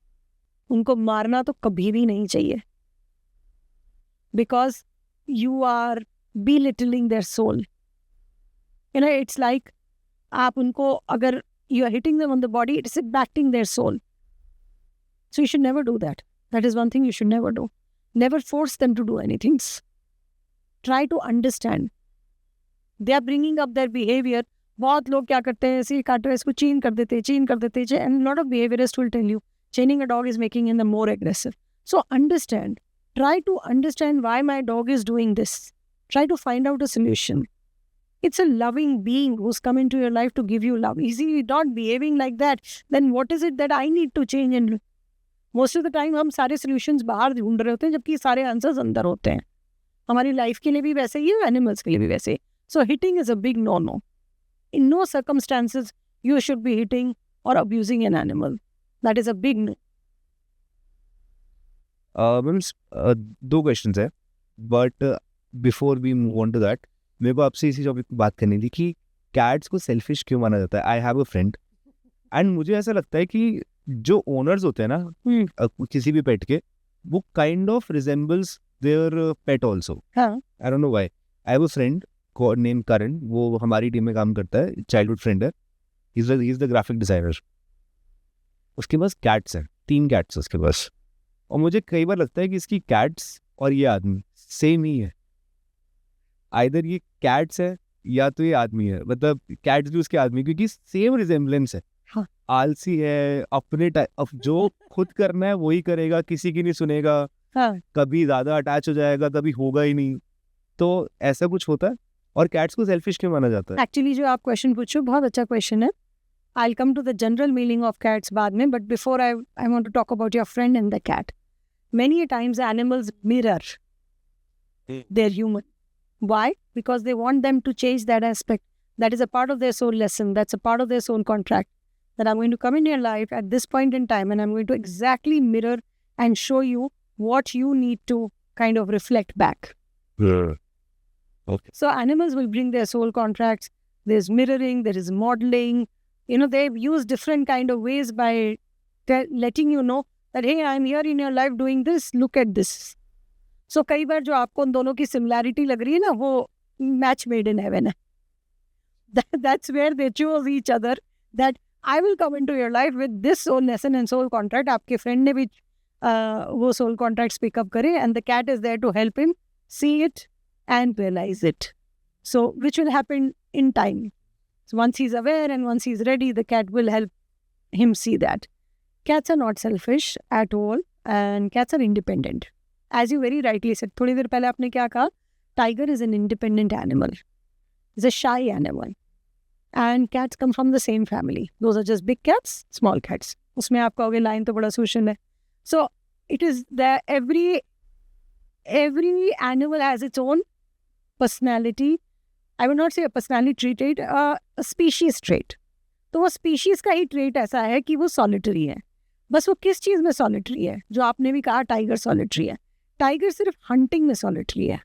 उनको मारना तो कभी भी नहीं चाहिए. Because you are belittling their soul. It's like आप उनको अगर you are hitting them on the body, it is impacting their soul. So you should never do that. That is one thing you should never do. Never force them to do anything. Try to understand. They are bringing up their behavior. बहुत लोग क्या करते हैं, ऐसे ही काट रहे इसको chain कर देते हैं, and a lot of behaviorists will tell you Chaining a dog is making him more aggressive. So try to understand why my dog is doing this. Try to find out a solution. It's a loving being who's come into your life to give you love. Is he not behaving like that? Then what is it that I need to change? And most of the time हम सारे solutions बाहर ढूंढ रहे होते हैं, जबकि सारे answers अंदर होते हैं. हमारी life के लिए भी वैसे ही है, animals के लिए भी वैसे ही. So hitting is a big no-no. In no circumstances you should be hitting or abusing an animal. That is a big no. Ma'am, दो क्वेश्चंस है, but before we move on to that, मेरे को आपसे इसी topic पर बात करनी थी कि कैट्स को सेल्फिश क्यों माना जाता है. आई हैव अ फ्रेंड एंड मुझे ऐसा लगता है कि जो ओनर्स होते हैं ना किसी भी पेट के, वो kind of resembles their pet also. I don't know why. I have a friend name Karan, वो हमारी टीम में काम करता है, चाइल्डहुड फ्रेंड है. He is the graphic designer. उसके पास कैट्स हैं, 3 कैट्स उसके पास. और मुझे कई बार लगता है कि इसकी कैट्स और ये आदमी सेम ही है. आइदर ये कैट्स है या तो ये आदमी है. मतलब कैट्स भी उसके आदमी, क्योंकि सेम रिजेम्बलेंस है. हाँ. आलसी है, अपने अब जो खुद करना है वही करेगा, किसी की नहीं सुनेगा. हाँ. कभी ज्यादा अटैच हो जाएगा, कभी होगा ही नहीं. तो ऐसा कुछ होता है. और कैट्स को सेल्फिश क्यों माना जाता है? एक्चुअली जो आप क्वेश्चन पूछो बहुत अच्छा क्वेश्चन है. I'll come to the general meaning of cats बाद में, but before I want to talk about your friend and the cat. Many a times animals mirror their human. Why? Because they want them to change that aspect. That is a part of their soul lesson. That's a part of their soul contract. That I'm going to come in your life at this point in time and I'm going to exactly mirror and show you what you need to kind of reflect back. Yeah. Okay. So animals will bring their soul contracts. There's mirroring, there is modeling. You know, they've used different kind of ways by letting you know that, hey, I'm here in your life doing this, look at this. So कई बार जो आपको उन दोनों की similarity लग रही है ना, वो match made in heaven है. That's where they chose each other, that I will come into your life with this soul lesson and soul contract. आपके friend ने भी वो soul contracts pick up करे, and the cat is there to help him see it and realize it. So which will happen in time. So once he's aware and once he's ready, the cat will help him see that. Cats are not selfish at all and cats are independent. As you very rightly said, थोड़ी देर पहले आपने क्या कहा? Tiger is an independent animal. It's a shy animal. And cats come from the same family. Those are just big cats, small cats. उसमें आप कहोगे line तो बड़ा social है. So it is that every animal has its own personality. I would not say a personality trait, a species trait. तो वो species का ही trait ऐसा है कि वो solitary है. बस वो किस चीज़ में solitary है? जो आपने भी कहा टाइगर solitary है. टाइगर सिर्फ hunting में solitary है.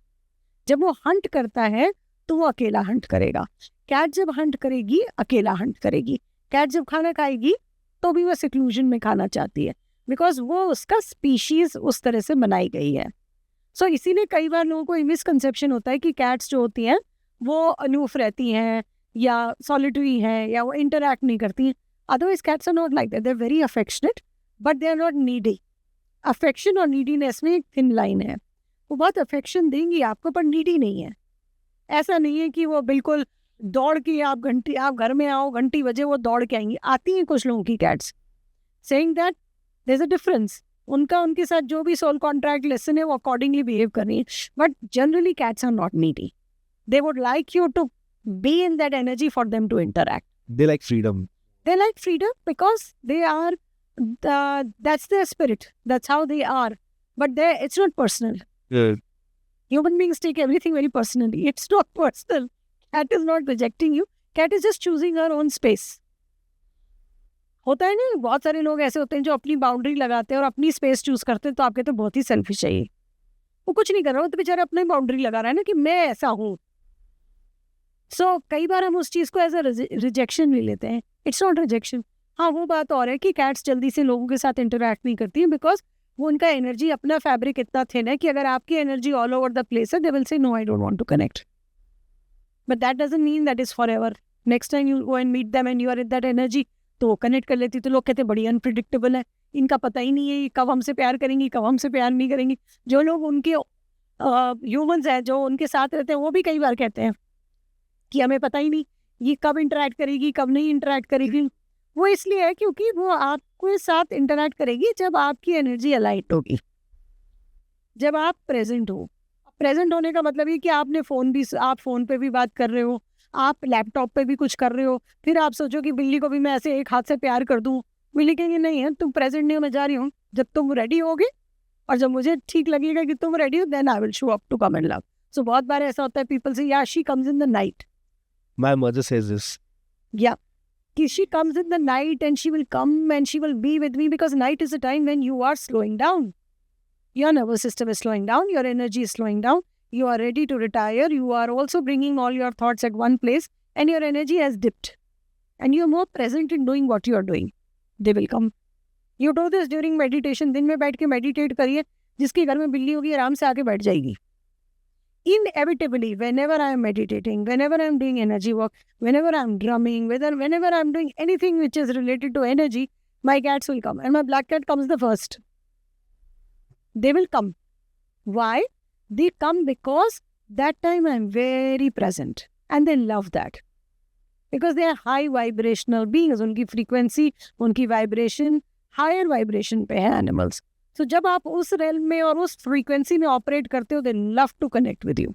जब वो hunt करता है तो वो अकेला hunt करेगा. कैट जब hunt करेगी अकेला hunt करेगी. कैट जब खाना खाएगी तो भी वो seclusion में खाना चाहती है. बिकॉज वो उसका species उस तरह से बनाई गई है. सो इसीलिए कई बार लोगों को मिसकंसेप्शन होता है कि कैट्स जो होती हैं वो अलूफ रहती हैं या सॉलिटरी हैं या वो इंटरैक्ट नहीं करती हैं. Otherwise cats are not like that. They are very affectionate but they are not needy. Affection और नीडीनेस में एक थिन लाइन है. वो बहुत अफेक्शन देंगी आपको पर नीडी नहीं है. ऐसा नहीं है कि वो बिल्कुल दौड़ के आप घर में आओ घंटी बजे वो दौड़ के आएंगी. आती हैं कुछ लोगों की cats. Saying that there is a difference. उनके साथ जो भी सोल कॉन्ट्रैक्ट लेसन है वो अकॉर्डिंगली बिहेव कर रही है. But generally cats are not needy. They would like you to be in that energy for them to interact. They like freedom. They like freedom because they are, that's their spirit. That's how they are. But it's not personal. Yeah. Human beings take everything very personally. It's not personal. Cat is not rejecting you. Cat is just choosing her own space. होता है ना, बहुत सारे लोग ऐसे होते हैं जो अपनी बाउंड्री लगाते हैं और अपनी स्पेस चूज करते हैं. तो आप कहते हैं बहुत ही सेल्फिश है ये. वो कुछ नहीं कर रहा, वो तो बेचारा अपनी बाउंड्री लगा रहा है ना कि मैं ऐसा हूँ. सो कई बार हम उस चीज़ को एज अ रिजेक्शन ले लेते हैं. It's not rejection. हाँ, वो बात और है कि कैट्स जल्दी से लोगों के साथ इंटरैक्ट नहीं करती हैं बिकॉज वो उनका एनर्जी अपना फैब्रिक इतना थिन है कि अगर आपकी energy all over the place है they will say no I don't want to connect. But that doesn't mean that is for ever. Next time you go and meet them and you are in that energy तो वो connect कर लेती. तो लोग कहते हैं बड़ी unpredictable है, इनका पता ही नहीं है कब हमसे प्यार करेंगी कब हमसे प्यार नहीं करेंगी. जो लोग उनके ह्यूमंस हैं जो उनके साथ रहते हैं वो भी कई बार कहते हैं कि हमें पता ही नहीं ये कब इंटरैक्ट करेगी कब नहीं इंटरैक्ट करेगी. वो इसलिए है क्योंकि वो आप आपके साथ इंटरैक्ट करेगी जब आपकी एनर्जी अलाइट होगी, जब आप प्रेजेंट हो। प्रेजेंट होने का मतलब ये कि आपने आप फ़ोन पे भी बात कर रहे हो, आप लैपटॉप पे भी कुछ कर रहे हो, फिर आप सोचो कि बिल्ली को भी मैं ऐसे एक हाथ से प्यार कर दूँ, बिल्ली कहेंगे नहीं है तुम प्रेजेंट नहीं हो, मैं जा रही हूँ। जब तुम रेडी होगे और जब मुझे ठीक लगेगा कि तुम रेडी हो, then I will show up to come and love. So बहुत बार ऐसा होता है, पीपल से या she comes in the night, My mother says this. या कि she comes in the night and she will come and she will be with me, because night is a time when you are slowing down. Your nervous system is slowing down, your energy is slowing down, you are ready to retire, you are also bringing all your thoughts at one place and your energy has dipped and you are more present in doing what you are doing. They will come. You do this during meditation. दिन में बैठ के meditate करिए, जिसके घर में बिल्ली होगी आराम से आके बैठ जाएगी. Inevitably, whenever I am meditating, whenever I am doing energy work, whenever I am drumming, whenever I am doing anything which is related to energy, my cats will come and my black cat comes the first. They will come. Why? They come because that time I am very present and they love that. Because they are high vibrational beings. उनकी frequency, उनकी vibration, higher vibration पे है animals. So जब आप उस realm में और उस frequency में operate करते हो, they love to connect with you.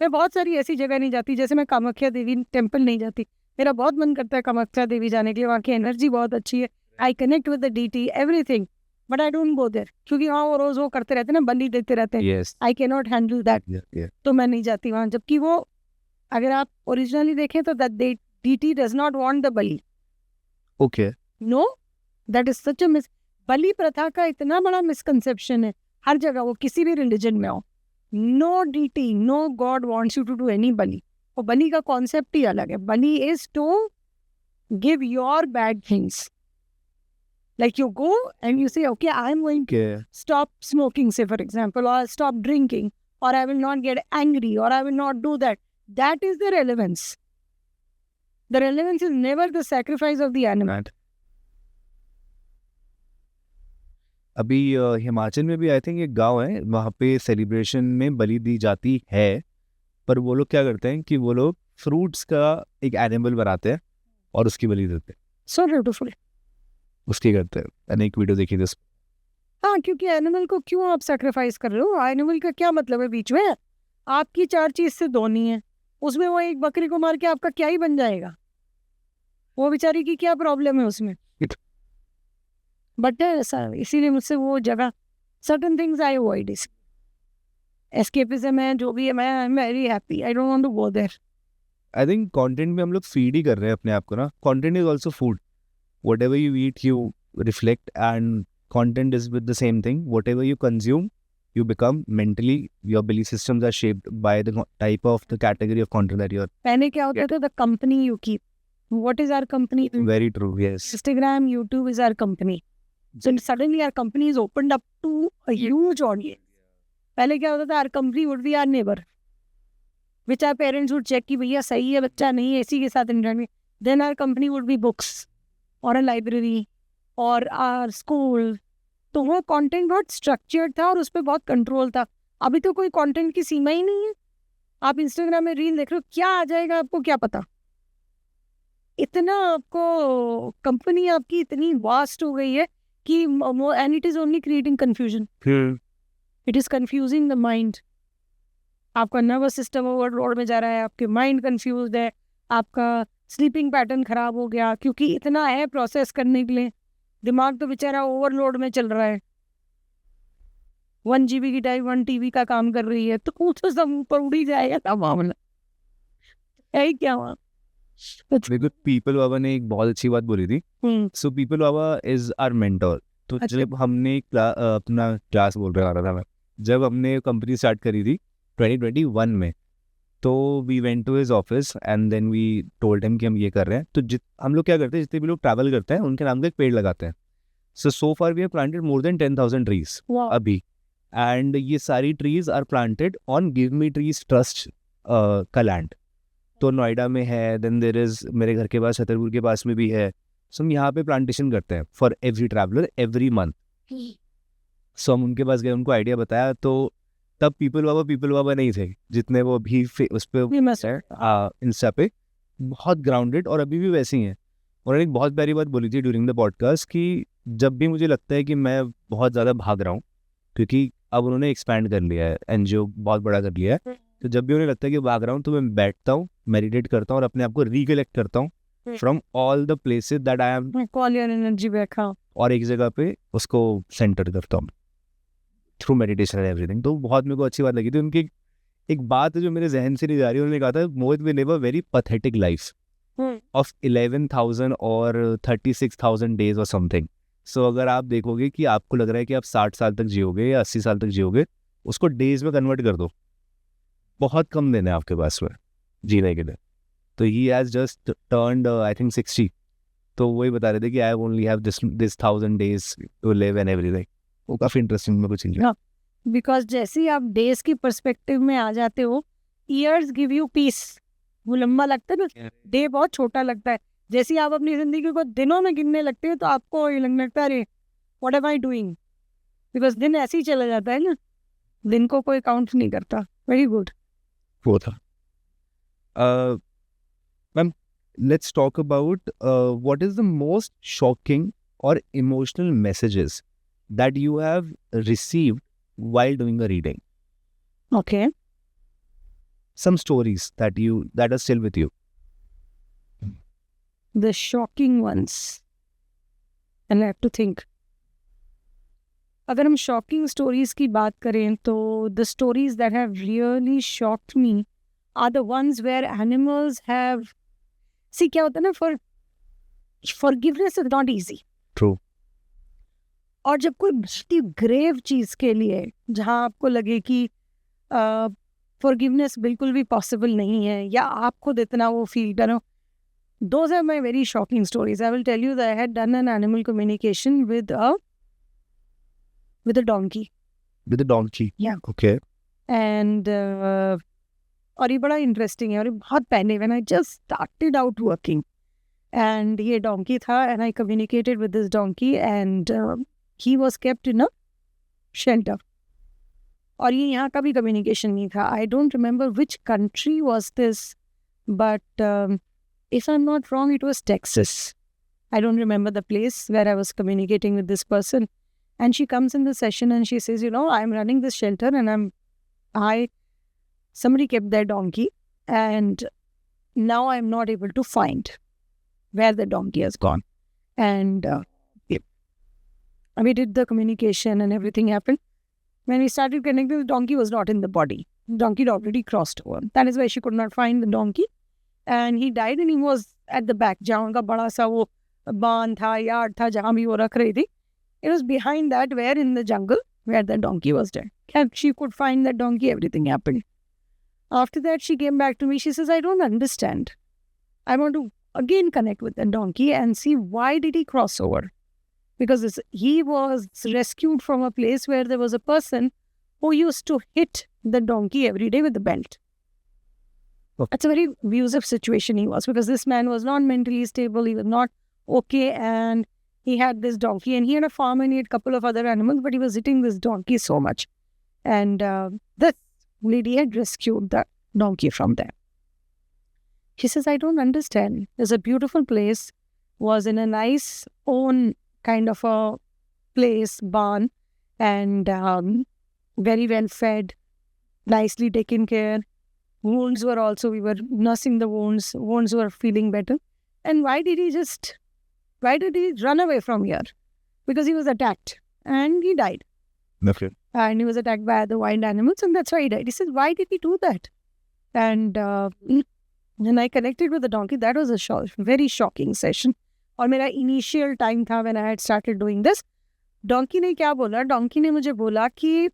मैं बहुत सारी ऐसी जगह नहीं जाती, जैसे मैं कामाख्या देवी टेम्पल नहीं जाती, मेरा बहुत मन करता है कामाख्या देवी जाने के लिए, वहाँ की एनर्जी बहुत अच्छी है, I connect with the deity everything, but I don't go there, क्योंकि वहाँ वो रोज वो करते रहते हैं ना, बलि देते रहते हैं, Yes. I can not handle that, तो मैं नहीं जाती वहाँ। जबकि वो अगर आप ओरिजिनली देखें तो that deity does not want the bali, Okay. No, that is such a miss. बलि प्रथा का इतना बड़ा मिसकंसेप्शन है हर जगह, वो किसी भी रिलीजन में हो, no deity, no god wants you to do any bali. और बलि का कॉन्सेप्ट ही अलग है। Bali is to give your bad things, like you go and you say, okay, I'm going to Okay. stop smoking, say for example, or I'll stop drinking, or I will not get angry, or I will not do that. That is the relevance. The relevance is never the sacrifice of the animal. Right. अभी हिमाचल में भी I think एक गांव है, वहाँ पे celebration में बलि दी जाती है, पर वो लोग क्या करते हैं कि वो लोग फ्रूट्स का एक एनिमल बनाते हैं और उसकी बलि देते हैं, So beautiful. उसकी करते हैं। मैंने एक वीडियो देखी थी उस हाँ, क्योंकि एनिमल को क्यों आप सेक्रीफाइस कर रहे हो? एनिमल का क्या मतलब है बीच में? आपकी 4 चीज से धोनी है, उसमें वो एक बकरी को मार के आपका क्या ही बन जाएगा? वो बेचारी की क्या प्रॉब्लम है उसमें? बट ऐसा, इसीलिए मुझसे वो जगह, certain things I avoid, escapism है जो भी है, मैं I am very happy, I don't want to go there. I think content में हम लोग फीड ही कर रहे हैं अपने आप को ना। Content is also food, whatever you eat you reflect, and content is with the same thing, whatever you consume you become mentally, your belief systems are shaped by the type of the category of content that you're. पहले क्या होता था? The company you keep. What is our company? Very true, yes. Instagram, YouTube is our company. So suddenly our company is opened up to a huge audience. पहले क्या होता था? Our company would be our neighbor, which our parents would check कि भैया सही है बच्चा, नहीं है इसी के साथ internet. Then our company would be books or a library or our school. तो वो कंटेंट बहुत स्ट्रक्चर्ड था और उस पर बहुत कंट्रोल था। अभी तो कोई कंटेंट की सीमा ही नहीं है। आप इंस्टाग्राम में रील देख रहे हो, क्या आ जाएगा आपको क्या पता? इतना आपको कंपनी आपकी इतनी वास्ट हो गई है कि and it is only creating confusion, it is confusing the mind. आपका नर्वस सिस्टम ओवरलोड में जा रहा है, आपके माइंड कंफ्यूज्ड है, आपका स्लीपिंग पैटर्न खराब हो गया, क्योंकि इतना है प्रोसेस करने के लिए। दिमाग तो बेचारा ओवरलोड में चल रहा है, 1 GB की टाइप 1 TB का काम कर रही है, तो वो तो सब ऊपर उड़ ही जाएगा ना मामला है ही क्या वहाँ। बिल्कुल, पीपल बाबा ने एक बहुत अच्छी बात बोली थी। So people Baba is our mentor. तो अच्छा। जब हमने अपना क्लास बोल रहा था मैं, जब हमने कंपनी स्टार्ट करी थी 2021 में, तो we went to his office and then we told him कि हम ये कर रहे हैं। तो हम लोग क्या करते हैं, जितने भी लोग ट्रैवल करते हैं उनके नाम का एक पेड़ लगाते हैं। So far we have planted more than 10,000 trees अभी, एंड ये सारी trees are planted on Give Me Trees Trust का लैंड। तो नोएडा में है, देन देयर इज मेरे घर के पास छतरपुर के पास में भी है। सो हम यहाँ पे प्लांटेशन करते हैं for every traveller every month. So हम उनके पास गए, उनको आइडिया बताया, तो तब पीपल बाबा नहीं थे जितने वो अभी उस पे इंस्टा पे बहुत ग्राउंडेड, और अभी भी वैसे ही हैं। उन्होंने एक बहुत प्यारी बात बोली थी ड्यूरिंग द पॉडकास्ट कि जब भी मुझे लगता है कि मैं बहुत ज़्यादा भाग रहा हूँ, क्योंकि अब उन्होंने एक्सपैंड कर लिया है, एनजीओ बहुत बड़ा कर लिया है, तो जब भी उन्हें लगता है कि भाग रहा हूँ तो मैं बैठता हूँ, मेडिटेट करता हूँ और अपने आप को रिकलेक्ट करता हूँ from all the places that I am, call your energy back. हाँ, और एक जगह पे उसको सेंटर करता हूँ थ्रू मेडिटेशन एंड एवरीथिंग। तो बहुत मेरे को अच्छी बात लगी थी उनकी। एक बात है जो मेरे जहन से नहीं जा रही, उन्होंने कहा था, Mohit we live a very pathetic life of 11,000 और 36,000 डेज और समथिंग। सो अगर आप देखोगे कि आपको लग रहा है कि आप 60 साल तक जियोगे या 80 साल तक जियोगे, उसको डेज में कन्वर्ट कर दो, बहुत कम दिन है आपके पास में जीने के लिए। तो he has just turned I think 60, तो वही बता रहे थे कि I only have this 1,000 days to live and everything. वो काफ़ी इंटरेस्टिंग मेरे को चीज़ है। बिकॉज जैसे ही आप डेज की पर्सपेक्टिव में आ जाते हो, ईयर्स गिव यू पीस। वो लंबा लगता है ना, डे बहुत छोटा लगता है। जैसे ही आप अपनी जिंदगी को दिनों में गिनने लगते हो तो आपको ये लगने लगता है, अरे what am I doing, because दिन ऐसे ही चला जाता है ना, दिन को कोई काउंट नहीं करता। Very good. वो था ma'am, let's talk about what is the most shocking or emotional messages that you have received while doing a reading. Okay, Some stories that are still with you. The shocking ones, and I have to think. अगर हम shocking stories की बात करें तो the stories that have really shocked me are the ones where animals have, see क्या होता है ना, forgiveness is not easy. True. और जब कोई बहुत ही ग्रेव चीज के लिए, जहां आपको लगे कि फॉरगिवनेस बिल्कुल भी पॉसिबल नहीं है, या आप खुद इतना वो फील करो, those are my very shocking stories. I will tell you that I had done an animal communication with a donkey. With the donkey. Yeah. Okay. And और ये बड़ा इंटरेस्टिंग है, और ये बहुत पहले when I just started out working, and ये donkey था, and I communicated with this donkey, and he was kept in a shelter. और ये यहाँ का भी communication नहीं था. I don't remember which country was this, but if I'm not wrong, it was Texas. I don't remember the place where I was communicating with this person. And she comes in the session and she says, you know, I'm running this shelter and somebody kept their donkey, and now I'm not able to find where the donkey has gone. And we did the communication and everything happened. When we started connecting, the donkey was not in the body. The donkey had already crossed over. That is why she could not find the donkey. And he died, and he was at the back. जहाँ उनका बड़ा सा वो बांध था, yard था, जहाँ भी वो रख रही थी, it was behind that, where in the jungle where the donkey was dead. And she could find that donkey, everything happened. After that, she came back to me. She says, I don't understand. I want to again connect with the donkey and see why did he cross over. Because he was rescued from a place where there was a person who used to hit the donkey every day with the belt. Okay. It's a very abusive situation he was, because this man was not mentally stable. He was not okay, and he had this donkey, and he had a farm, and he had a couple of other animals, but he was hitting this donkey so much. And this lady had rescued the donkey from there. She says, I don't understand. There's a beautiful place, was in a nice own kind of a place, barn, and very well fed, nicely taken care. Wounds were also, we were nursing the wounds. Wounds were feeling better. And why did he run away from here? Because he was attacked and he died. Okay. And he was attacked by other wild animals, and that's why he died. He said, why did he do that? And when I connected with the donkey, that was a very shocking session. और मेरा initial time था when I had started doing this. Donkey ने क्या बोला? Donkey ने मुझे बोला कि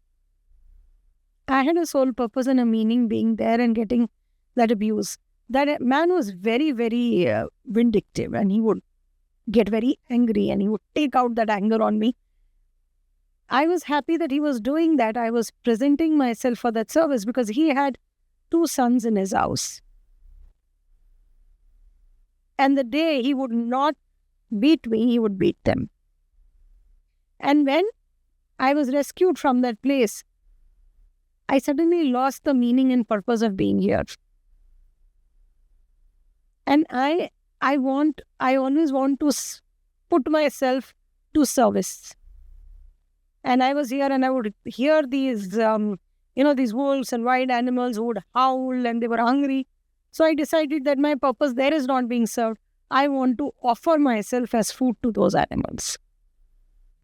I had a sole purpose and a meaning being there and getting that abuse. That man was very, very vindictive, and he would get very angry and he would take out that anger on me. I was happy that he was doing that. I was presenting myself for that service because he had 2 sons in his house. And the day he would not beat me, he would beat them. And when I was rescued from that place, I suddenly lost the meaning and purpose of being here. And I always want to put myself to service. And I was here and I would hear these, these wolves and wild animals who would howl and they were hungry. So I decided that my purpose there is not being served. I want to offer myself as food to those animals.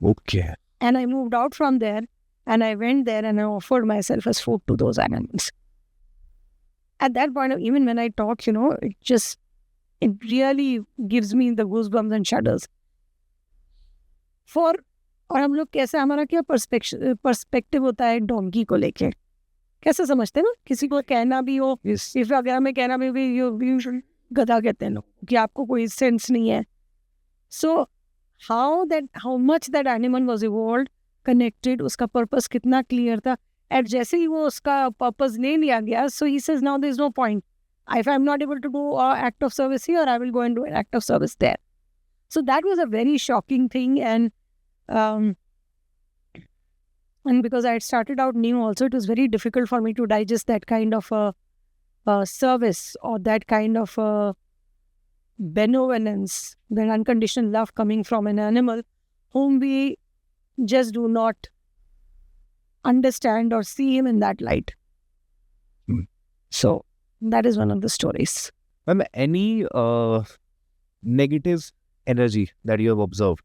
Okay. And I moved out from there and I went there and I offered myself as food to those animals. At that point, even when I talk, it really gives me the goosebumps and shudders. और हम लोग कैसे, हमारा क्या perspective होता है donkey को लेके, कैसे समझते हैं ना, किसी को कहना भी हो, इफ अगर हमें कहना भी गधा कहते हैं लोग कि आपको कोई सेंस नहीं है. So how much that animal was involved, connected, उसका पर्पस कितना क्लियर था. एंड जैसे ही वो उसका पर्पस ले लिया गया, so he says now there is no point. If I'm not able to do an act of service here, I will go and do an act of service there. So that was a very shocking thing, and because I had started out new also, it was very difficult for me to digest that kind of a service or that kind of benevolence, that unconditional love coming from an animal whom we just do not understand or see him in that light. So that is one of the stories. Ma'am, any negative energy that you have observed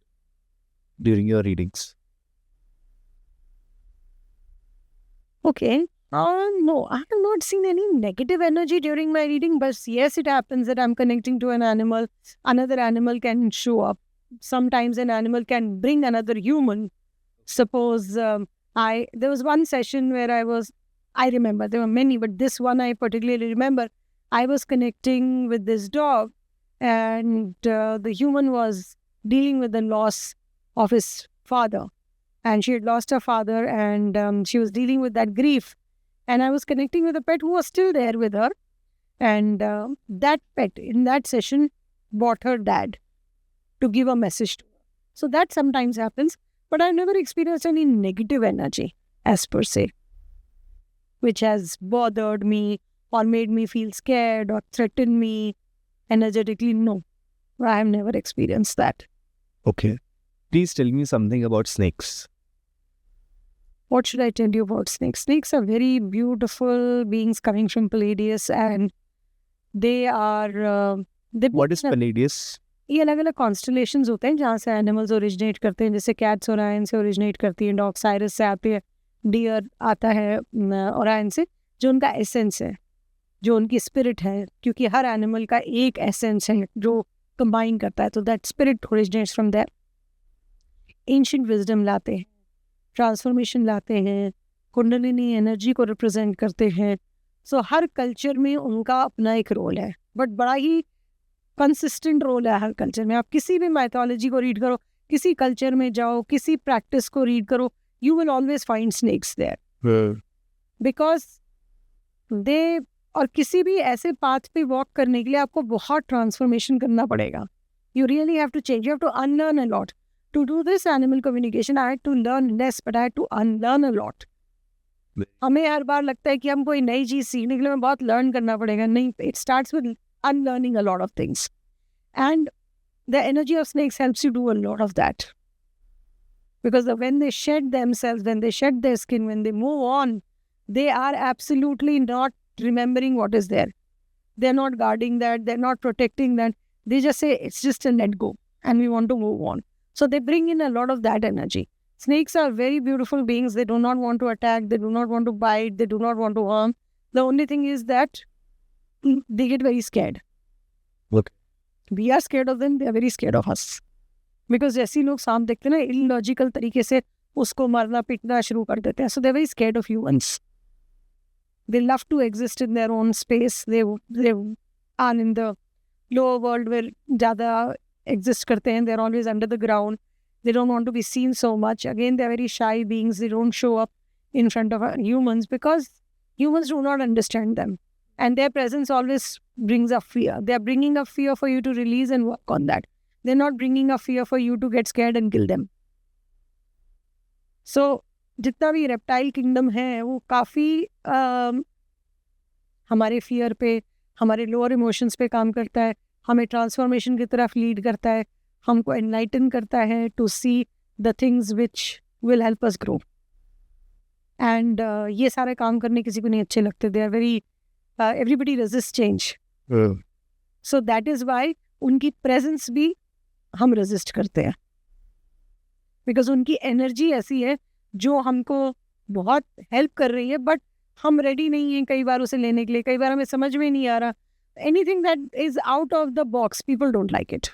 during your readings? Okay. No, I have not seen any negative energy during my reading, but yes, it happens that I'm connecting to an animal. Another animal can show up. Sometimes an animal can bring another human. Suppose there was one session where I remember, there were many, but this one I particularly remember. I was connecting with this dog, and the human was dealing with the loss of his father. And she had lost her father, and she was dealing with that grief. And I was connecting with a pet who was still there with her. And that pet, in that session, brought her dad to give a message to her. So that sometimes happens, but I've never experienced any negative energy, as per se, which has bothered me or made me feel scared or threatened me energetically. No, I have never experienced that. Okay. Please tell me something about snakes. What should I tell you about snakes? Snakes are very beautiful beings coming from Palladius, and they are... What is Palladius? ये अलग अलग constellations होते हैं जहाँ से animals originate करते हैं. जैसे कैट्स ओरायन से ओरिजिनेट करती हैं, डॉग साइरस से आती है, डियर आता है ओरायन से, जो उनका एसेंस है, जो उनकी स्पिरिट है, क्योंकि हर एनिमल का एक एसेंस है जो कंबाइन करता है. तो that spirit originates from that. Ancient wisdom लाते हैं, ट्रांसफॉर्मेशन लाते हैं, कुंडलिनी एनर्जी को रिप्रेजेंट करते हैं. सो हर कल्चर में उनका अपना एक रोल है, बट बड़ा ही कंसिस्टेंट रोल है हर कल्चर में. आप किसी भी माइथोलॉजी को रीड करो, किसी कल्चर में जाओ, किसी प्रैक्टिस को रीड करो, you will always find snakes there. Because they, और किसी भी ऐसे पाथ पे वॉक करने के लिए आपको बहुत ट्रांसफॉर्मेशन करना पड़ेगा. You really have to change. You have to unlearn a lot. To do this animal communication, I had to learn less, but I had to unlearn a lot. हमें हर बार लगता है कि हम कोई नई चीज़ सीखने के लिए हमें बहुत लर्न करना पड़ेगा. नहीं, it starts with unlearning a lot of things. And the energy of snakes helps you do a lot of that. Because when they shed themselves, when they shed their skin, when they move on, they are absolutely not remembering what is there. They're not guarding that. They're not protecting that. They just say, it's just a let go and we want to move on. So they bring in a lot of that energy. Snakes are very beautiful beings. They do not want to attack. They do not want to bite. They do not want to harm. The only thing is that they get very scared. Look. We are scared of them. They are very scared of us. Because जैसे ही लोग सांप देखते हैं ना, illogical तरीके से उसको मारना पीटना शुरू कर देते हैं. So they are very scared of humans. They love to exist in their own space. They are in the lower world where ज़्यादा एग्जिस्ट करते हैं. They are always under the ground. They don't want to be seen so much. Again they are very shy beings. They don't show up in front of humans because humans do not understand them. And their presence always brings up fear. They are bringing up fear for you to release and work on that. They're not bringing a fear for you to get scared and kill them. So, जितना भी reptile kingdom है वो काफ़ी हमारे fear पे, हमारे lower emotions पे काम करता है, हमें ट्रांसफॉर्मेशन की तरफ लीड करता है, हमको एनलाइटन करता है to see the things which will help us grow. And ये सारे काम करने किसी को नहीं अच्छे लगते. They are very everybody resist change. So that is why उनकी प्रेजेंस भी हम रेजिस्ट करते हैं, बिकॉज उनकी एनर्जी ऐसी है जो हमको बहुत हेल्प कर रही है, बट हम रेडी नहीं हैं कई बार उसे लेने के लिए. कई बार हमें समझ में नहीं आ रहा. Anything that is out of the box, people don't like it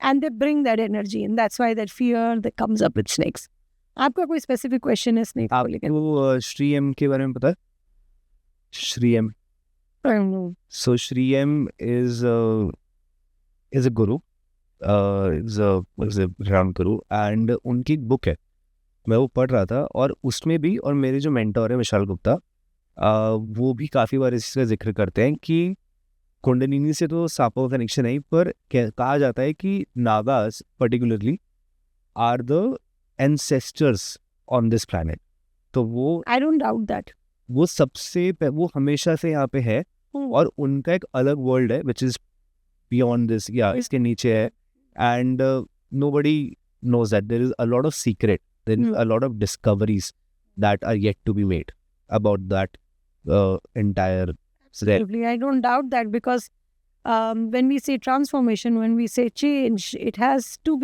and they bring that energy and that's why that fear that comes up with snakes. आपका कोई स्पेसिफिक क्वेश्चन है स्नेक को लेकर? आपको श्री एम के बारे में पता है? Shri M. So Shri M is a guru, is a Ram guru, and उनकी एक बुक है, मैं वो पढ़ रहा था, और उसमें भी, और मेरे जो मेंटोर है विशाल गुप्ता, वो भी काफ़ी बार इसका जिक्र करते हैं कि कुंडलिनी से तो सांपों का कनेक्शन है, पर कहा जाता है कि Nagas particularly are the ancestors on this planet. तो वो आई डोंट डाउट दैट. वो वो हमेशा से यहाँ पे है, और उनका एक अलग वर्ल्ड है विच इज बियॉन्ड दिस, या इसके नीचे है. And nobody knows that there is a lot of secret, there is a lot of discoveries that are yet to be made about that entire. Absolutely, I don't doubt that, because when we say transformation, when we say change, it has to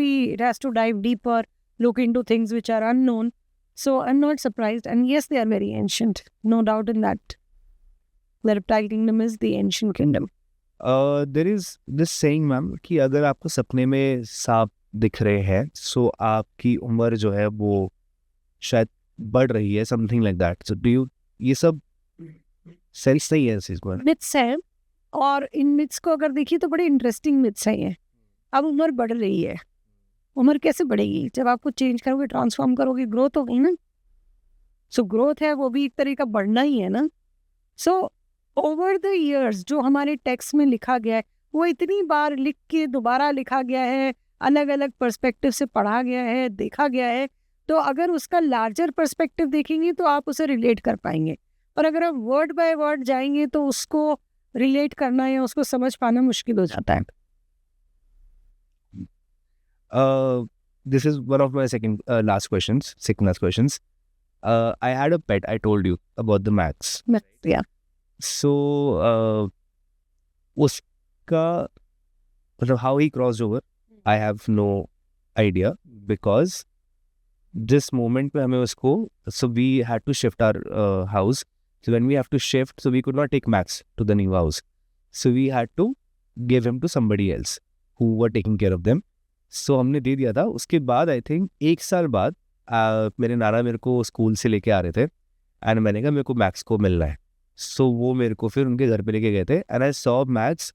dive deeper, look into things which are unknown. So I'm not surprised, and yes, they are very ancient, no doubt in that. The reptile kingdom is the ancient kingdom. There is this saying, ma'am, कि अगर आपको सपने में सांप दिख रहे हैं, सो आपकी उम्र जो है वो शायद बढ़ रही है, something like that. So do you, ये सब सेंस नहीं है इस चीज को? मिथ्स है, और इन मिथ्स को अगर देखिए तो बड़े इंटरेस्टिंग मिथ्स हैं ये. अब उम्र बढ़ रही है, उम्र कैसे बढ़ेगी? जब आपको चेंज करोगे, ट्रांसफॉर्म करोगे, ग्रोथ होगी ना. सो ग्रोथ है, वो भी एक तरह का बढ़ना ही है ना. सो ओवर द ईयर्स जो हमारे टेक्स्ट में लिखा गया है, वो इतनी बार लिख के दोबारा लिखा गया है, अलग अलग पर्सपेक्टिव से पढ़ा गया है, देखा गया है. तो अगर उसका लार्जर पर्सपेक्टिव देखेंगे तो आप उसे रिलेट कर पाएंगे. और अगर आप वर्ड बाय वर्ड जाएंगे तो उसको रिलेट करना या उसको समझ पाना मुश्किल हो जाता है. This is one of my second last questions. I had a pet, I told you about the Max. Yeah. So उसका मतलब how he crossed over, I have no idea, because this moment पे हमें उसको, so we had to shift our house. So when we have to shift, so we could not take Max to the new house. So we had to give him to somebody else who were taking care of them. So हमने दे दिया था. उसके बाद I think 1 साल बाद मेरे नाना मेरे को स्कूल से लेके आ रहे थे, एंड मैंने कहा मेरे को मैक्स को मिलना है. सो वो मेरे को फिर उनके घर पे लेके गए थे, and I saw max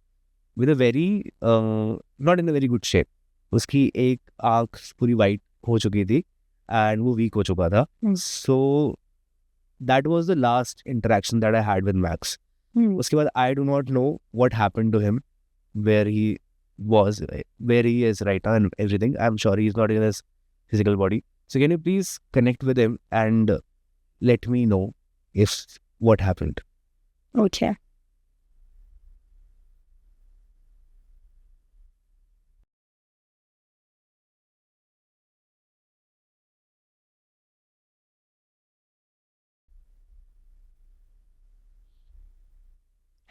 with a very not in a very good shape. उसकी एक आँख पूरी वाइट हो चुकी थी, एंड वो वीक हो चुका था. So that was the last interaction that I had with Max. उसके बाद I do not know what happened to him, where he is right now and everything. I'm sure he's not in his physical body. So can you please connect with him and let me know if what happened? Okay.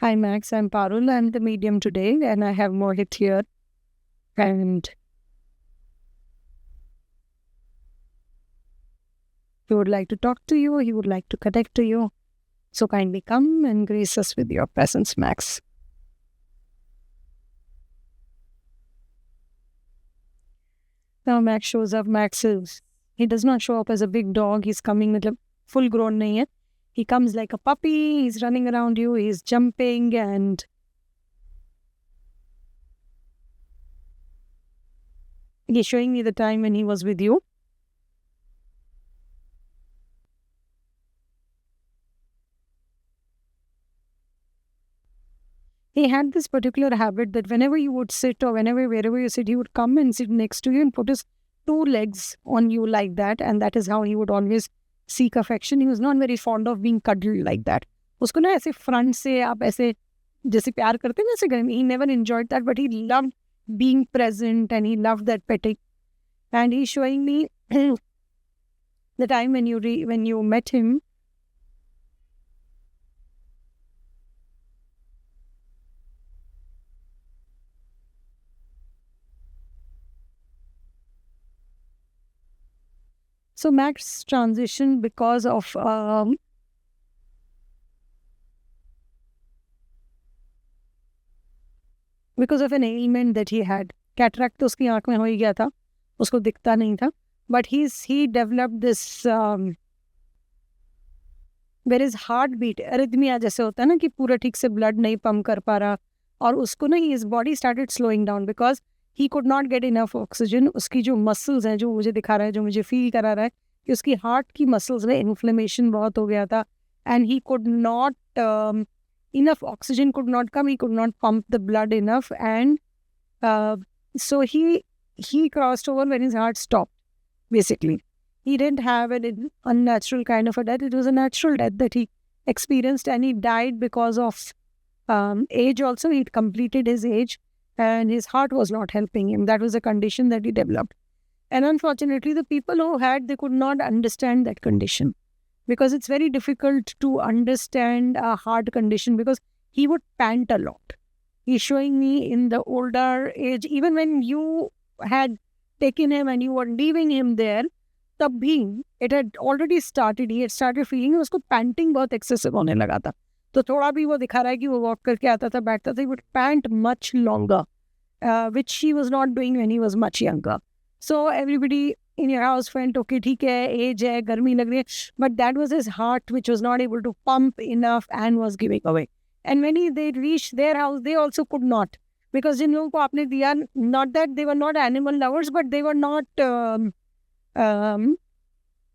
Hi Max, I'm Parul. I'm the medium today, and I have Mohit here. And he would like to talk to you. He would like to connect to you. So kindly come and grace us with your presence, Max. Now Max shows up. He does not show up as a big dog. He's coming with full grown nahi hai. He comes like a puppy. He's running around you. He's jumping, and he's showing me the time when he was with you. He had this particular habit that whenever you would sit, or wherever you sit, he would come and sit next to you and put his 2 legs on you like that. And that is how he would always seek affection. He was not very fond of being cuddled like that. उसको ना ऐसे front से आप ऐसे जैसे प्यार करते हैं ना, ऐसे he never enjoyed that, but he loved being present, and he loved that petting. And he's showing me the time when you met him. So Max transitioned because of an ailment that he had. Cataract तो उसकी आँख में हो ही गया था, उसको दिखता नहीं था. But he developed this where his heartbeat, arrhythmia जैसे होता है ना कि पूरा ठीक से blood नहीं pump कर पा रहा, और उसको ना his body started slowing down because he could not get enough oxygen. उसकी जो muscles हैं, जो मुझे दिखा रहा है, जो मुझे feel करा रहा है कि उसकी heart की muscles में inflammation बहुत हो गया था, and he could not enough oxygen could not come, he could not pump the blood enough, and so he crossed over when his heart stopped. Basically, he didn't have an unnatural kind of a death. It was a natural death that he experienced, and he died because of age also. He'd completed his age, and his heart was not helping him. That was a condition that he developed. And unfortunately, the people who had, they could not understand that condition, because it's very difficult to understand a heart condition, because he would pant a lot. He's showing me in the older age, even when you had taken him and you were leaving him there, तब भी it had already started. He had started feeling उसको panting बहुत excessive होने लगा था. तो थोड़ा भी वो दिखा रहा है कि वो walk करके आता था, बैठता था, he would pant much longer, which he was not doing when he was much younger. So everybody in your house felt, okay, ठीक है, age है, गर्मी लग रही है, but that was his heart which was not able to pump enough and was giving away. And when they reached their house, they also could not, because जिन लोगों को आपने दिया, not that they were not animal lovers, but they were not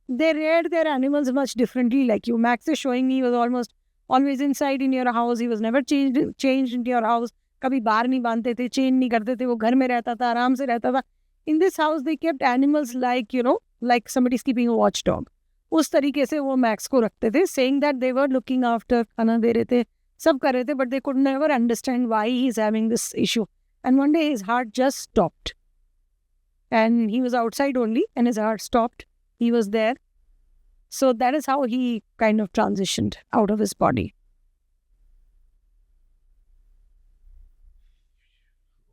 they reared their animals much differently like you. Max is showing me he was almost always inside in your house. He was never changed into your house. कभी बाहर नहीं बांधते थे, change नहीं करते थे, वो घर में रहता था, आराम से रहता था. In this house, they kept animals like, like somebody's keeping a watchdog. उस तरीके से वो मैक्स को रखते थे, saying that they were looking after, खाना दे रहे थे, सब कर रहे थे, but they could never understand why he's having this issue. And one day his heart just stopped. And he was outside only, and his heart stopped. He was there. So that is how he kind of transitioned out of his body.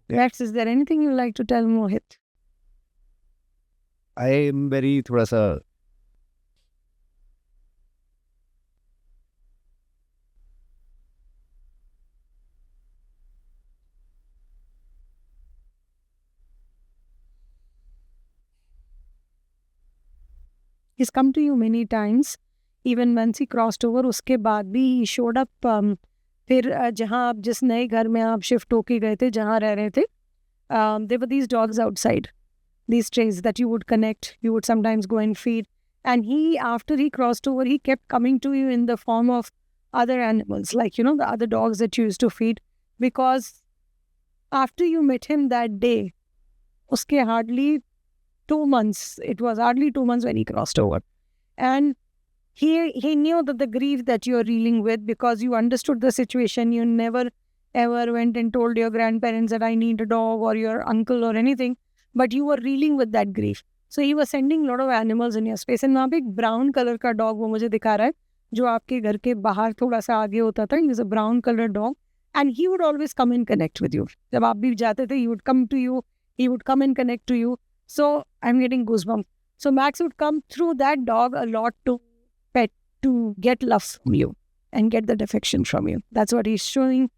Max, is there anything you'd like to tell Mohit? I am very थोड़ा सा He's come to you many times. Even once he crossed over, उसके बाद भी he showed up. फिर जहाँ आप जिस नए घर में आप शिफ्ट होके गए थे, जहाँ रह रहे थे, there were these dogs outside, these strays that you would connect. You would sometimes go and feed. And he, after he crossed over, he kept coming to you in the form of other animals, like, the other dogs that you used to feed. Because after you met him that day, uske hardly 2 months, it was hardly 2 months when he crossed over. And he knew that the grief that you're reeling with, because you understood the situation. You never ever went and told your grandparents that I need a dog, or your uncle or anything, but you were reeling with that grief. So he was sending a lot of animals in your space. And वहाँ पे एक brown color का dog वो मुझे दिखा रहा है, जो आपके घर के बाहर थोड़ा सा आगे होता था. He was a brown color dog, and he would always come and connect with you. जब आप भी जाते थे, he would come to you, he would come and connect to you. So I'm getting goosebumps. So Max would come through that dog a lot to pet, to get love from you and get that affection from you. That's what he's showing.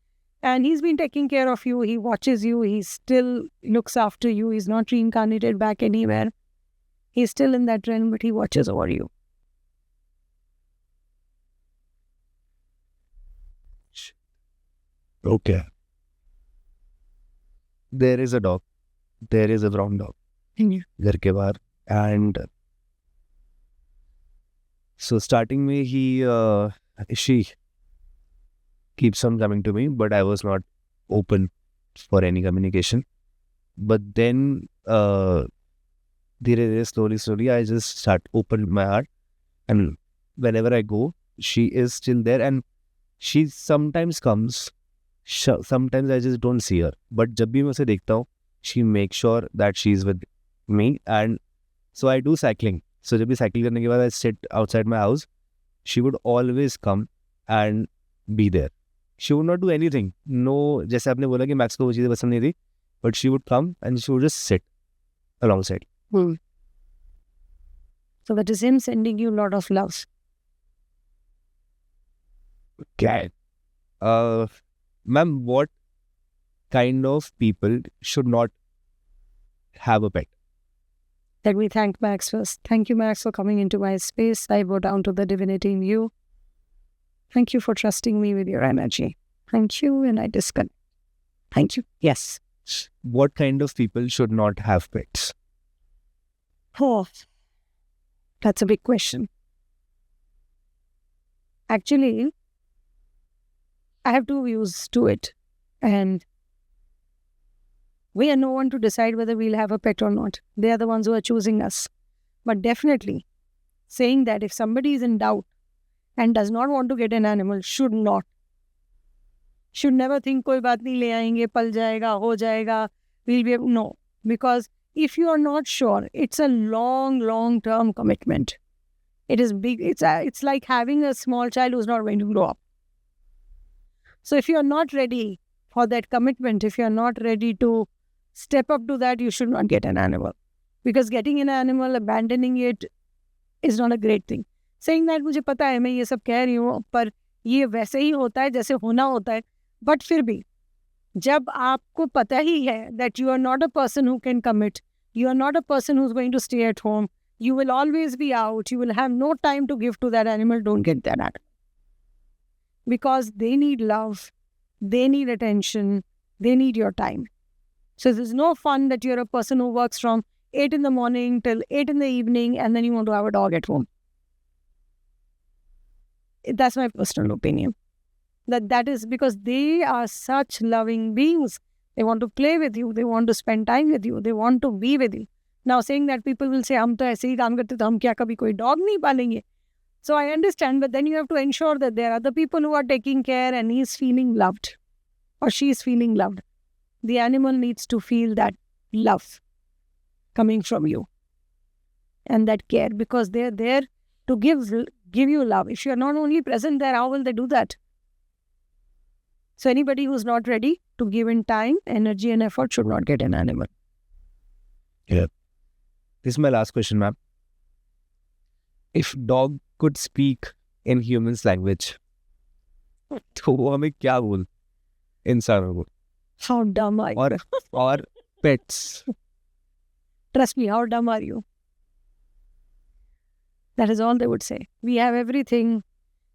And he's been taking care of you. He watches you. He still looks after you. He's not reincarnated back anywhere. He's still in that realm, but he watches over you. Okay. There is a dog. There is a brown dog. घर के बाहर. And so starting में she keeps on coming to me, but I was not open for any communication. But then slowly I just start open my heart, and whenever I go, she is still there, and she sometimes comes, sometimes I just don't see her. But जब भी मैं उसे देखता हूँ, she makes sure that she's with me. And so I do cycling. So जब भी cycle करने के बाद I sit outside my house, she would always come and be there. She would not do anything. No, जैसे आपने बोला कि max को वो चीज़ें पसंद नहीं थी, but she would come and she would just sit alongside. So that is him sending you a lot of love. Okay. Ma'am, what kind of people should not have a pet? Let me thank Max first. Thank you, Max, for coming into my space. I bow down to the divinity in you. Thank you for trusting me with your energy. Thank you, and I disconnect. Thank you. Yes. What kind of people should not have pets? Oh, that's a big question. Actually, I have two views to it. And we are no one to decide whether we'll have a pet or not. They are the ones who are choosing us. But definitely, saying that if somebody is in doubt and does not want to get an animal, should not. Should never think, koi baat nahi, le aayenge, pal jayega, ho jayega, we'll be able. No. Because if you are not sure, it's a long-term commitment. It is big. It's like having a small child who's not going to grow up. So if you are not ready for that commitment, if you are not ready to step up to that, you should not get an animal. Because getting an animal, abandoning it is not a great thing. Saying that, मुझे पता है मैं ये सब कह रही हूँ, पर ये वैसे ही होता है जैसे होना होता है. But फिर भी, जब आपको पता ही है that you are not a person who can commit, you are not a person who's going to stay at home, you will always be out, you will have no time to give to that animal, don't get that animal. Because they need love, they need attention, they need your time. So there's no fun that you're a person who works from 8 in the morning till 8 in the evening and then you want to have a dog at home. That's my personal opinion. That is because they are such loving beings. They want to play with you, they want to spend time with you, they want to be with you. Now saying that, people will say, हम तो ऐसे ही काम करते तो हम क्या कभी कोई dog नहीं पालेंगे? So I understand, but then you have to ensure that there are other people who are taking care and he is feeling loved or she is feeling loved. The animal needs to feel that love coming from you and that care, because they're there to give you love. If you're not only present there, how will they do that? So anybody who's not ready to give in time, energy and effort should not get an animal. Yeah. This is my last question, ma'am. If dog could speak in humans language, तो वो हमें क्या बोल इंसानों को? How dumb are you? और pets. Trust me, how dumb are you? That is all they would say. We have everything.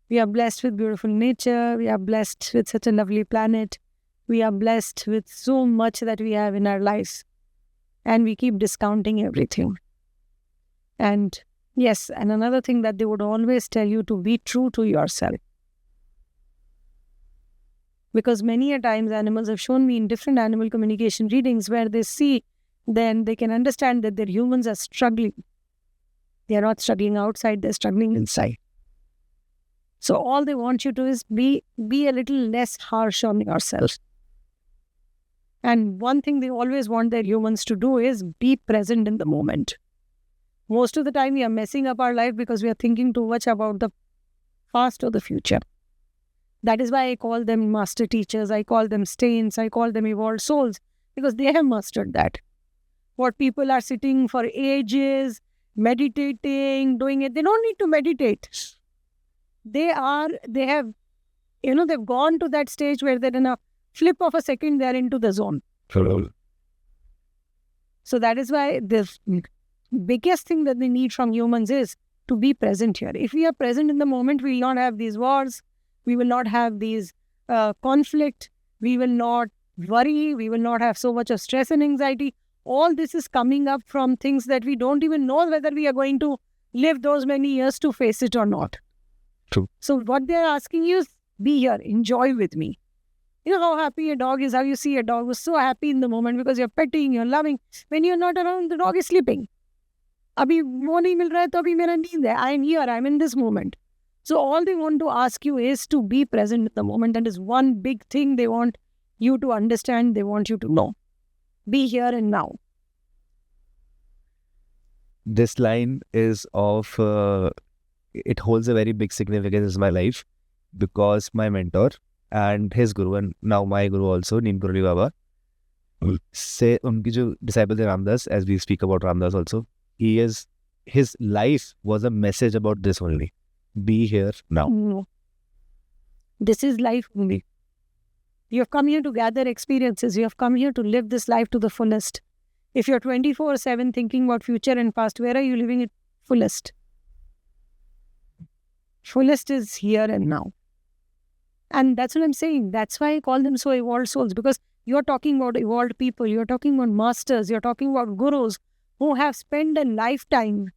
We are blessed with beautiful nature. We are blessed with such a lovely planet. We are blessed with so much that we have in our lives. And we keep discounting everything. And yes, and another thing that they would always tell you, to be true to yourself. Because many a times animals have shown me in different animal communication readings where they see, then they can understand that their humans are struggling. They are not struggling outside, they're struggling inside. So all they want you to is be a little less harsh on yourself. And one thing they always want their humans to do is be present in the moment. Most of the time we are messing up our life because we are thinking too much about the past or the future. That is why I call them master teachers, I call them saints, I call them evolved souls, because they have mastered that. What people are sitting for ages, meditating, doing it, they don't need to meditate. They've gone to that stage where they're in a flip of a second, they're into the zone. So that is why the biggest thing that they need from humans is to be present here. If we are present in the moment, we will not have these wars, we will not have these conflict, we will not worry, we will not have so much of stress and anxiety. All this is coming up from things that we don't even know whether we are going to live those many years to face it or not. True. So what they're asking you is, be here, enjoy with me. You know how happy a dog is, how you see a dog was so happy in the moment because you're petting, you're loving. When you're not around, the dog is sleeping. Abhi wo nahi mil raha hai, to abhi mera neend hai. I am here, I am in this moment. So all they want to ask you is to be present in the moment. That is one big thing they want you to understand, they want you to know. Be here and now. This line is of, it holds a very big significance in my life because my mentor and his guru, and now my guru also, Neem Murali Baba, say, unki jo disciple थे Ramdas, as we speak about Ramdas also, his life was a message about this only. Be here now. No. This is life only. You have come here to gather experiences. You have come here to live this life to the fullest. If you're 24/7 thinking about future and past, where are you living it fullest? Fullest is here and now. And that's what I'm saying. That's why I call them so evolved souls, because you're talking about evolved people. You're talking about masters. You're talking about gurus who have spent a lifetime.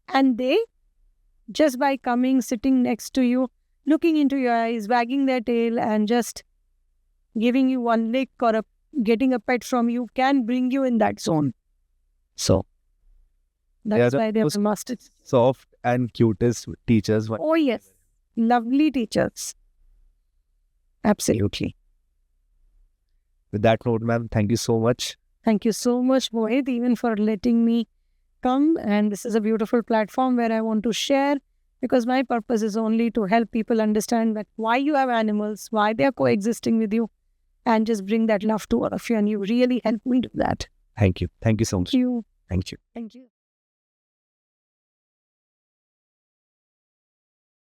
And they, just by coming, sitting next to you, looking into your eyes, wagging their tail, and just giving you one lick or getting a pet from you, can bring you in that zone. So that's why they're masters. Soft and cutest teachers. Oh yes, lovely teachers. Absolutely. With that note, ma'am, thank you so much. Thank you so much, Mohit, even for letting me come. And this is a beautiful platform where I want to share, because my purpose is only to help people understand that why you have animals, why they are coexisting with you, and just bring that love to all of you. And you really helped me do that. Thank you. Thank you so much. Thank you. Thank you. Thank you.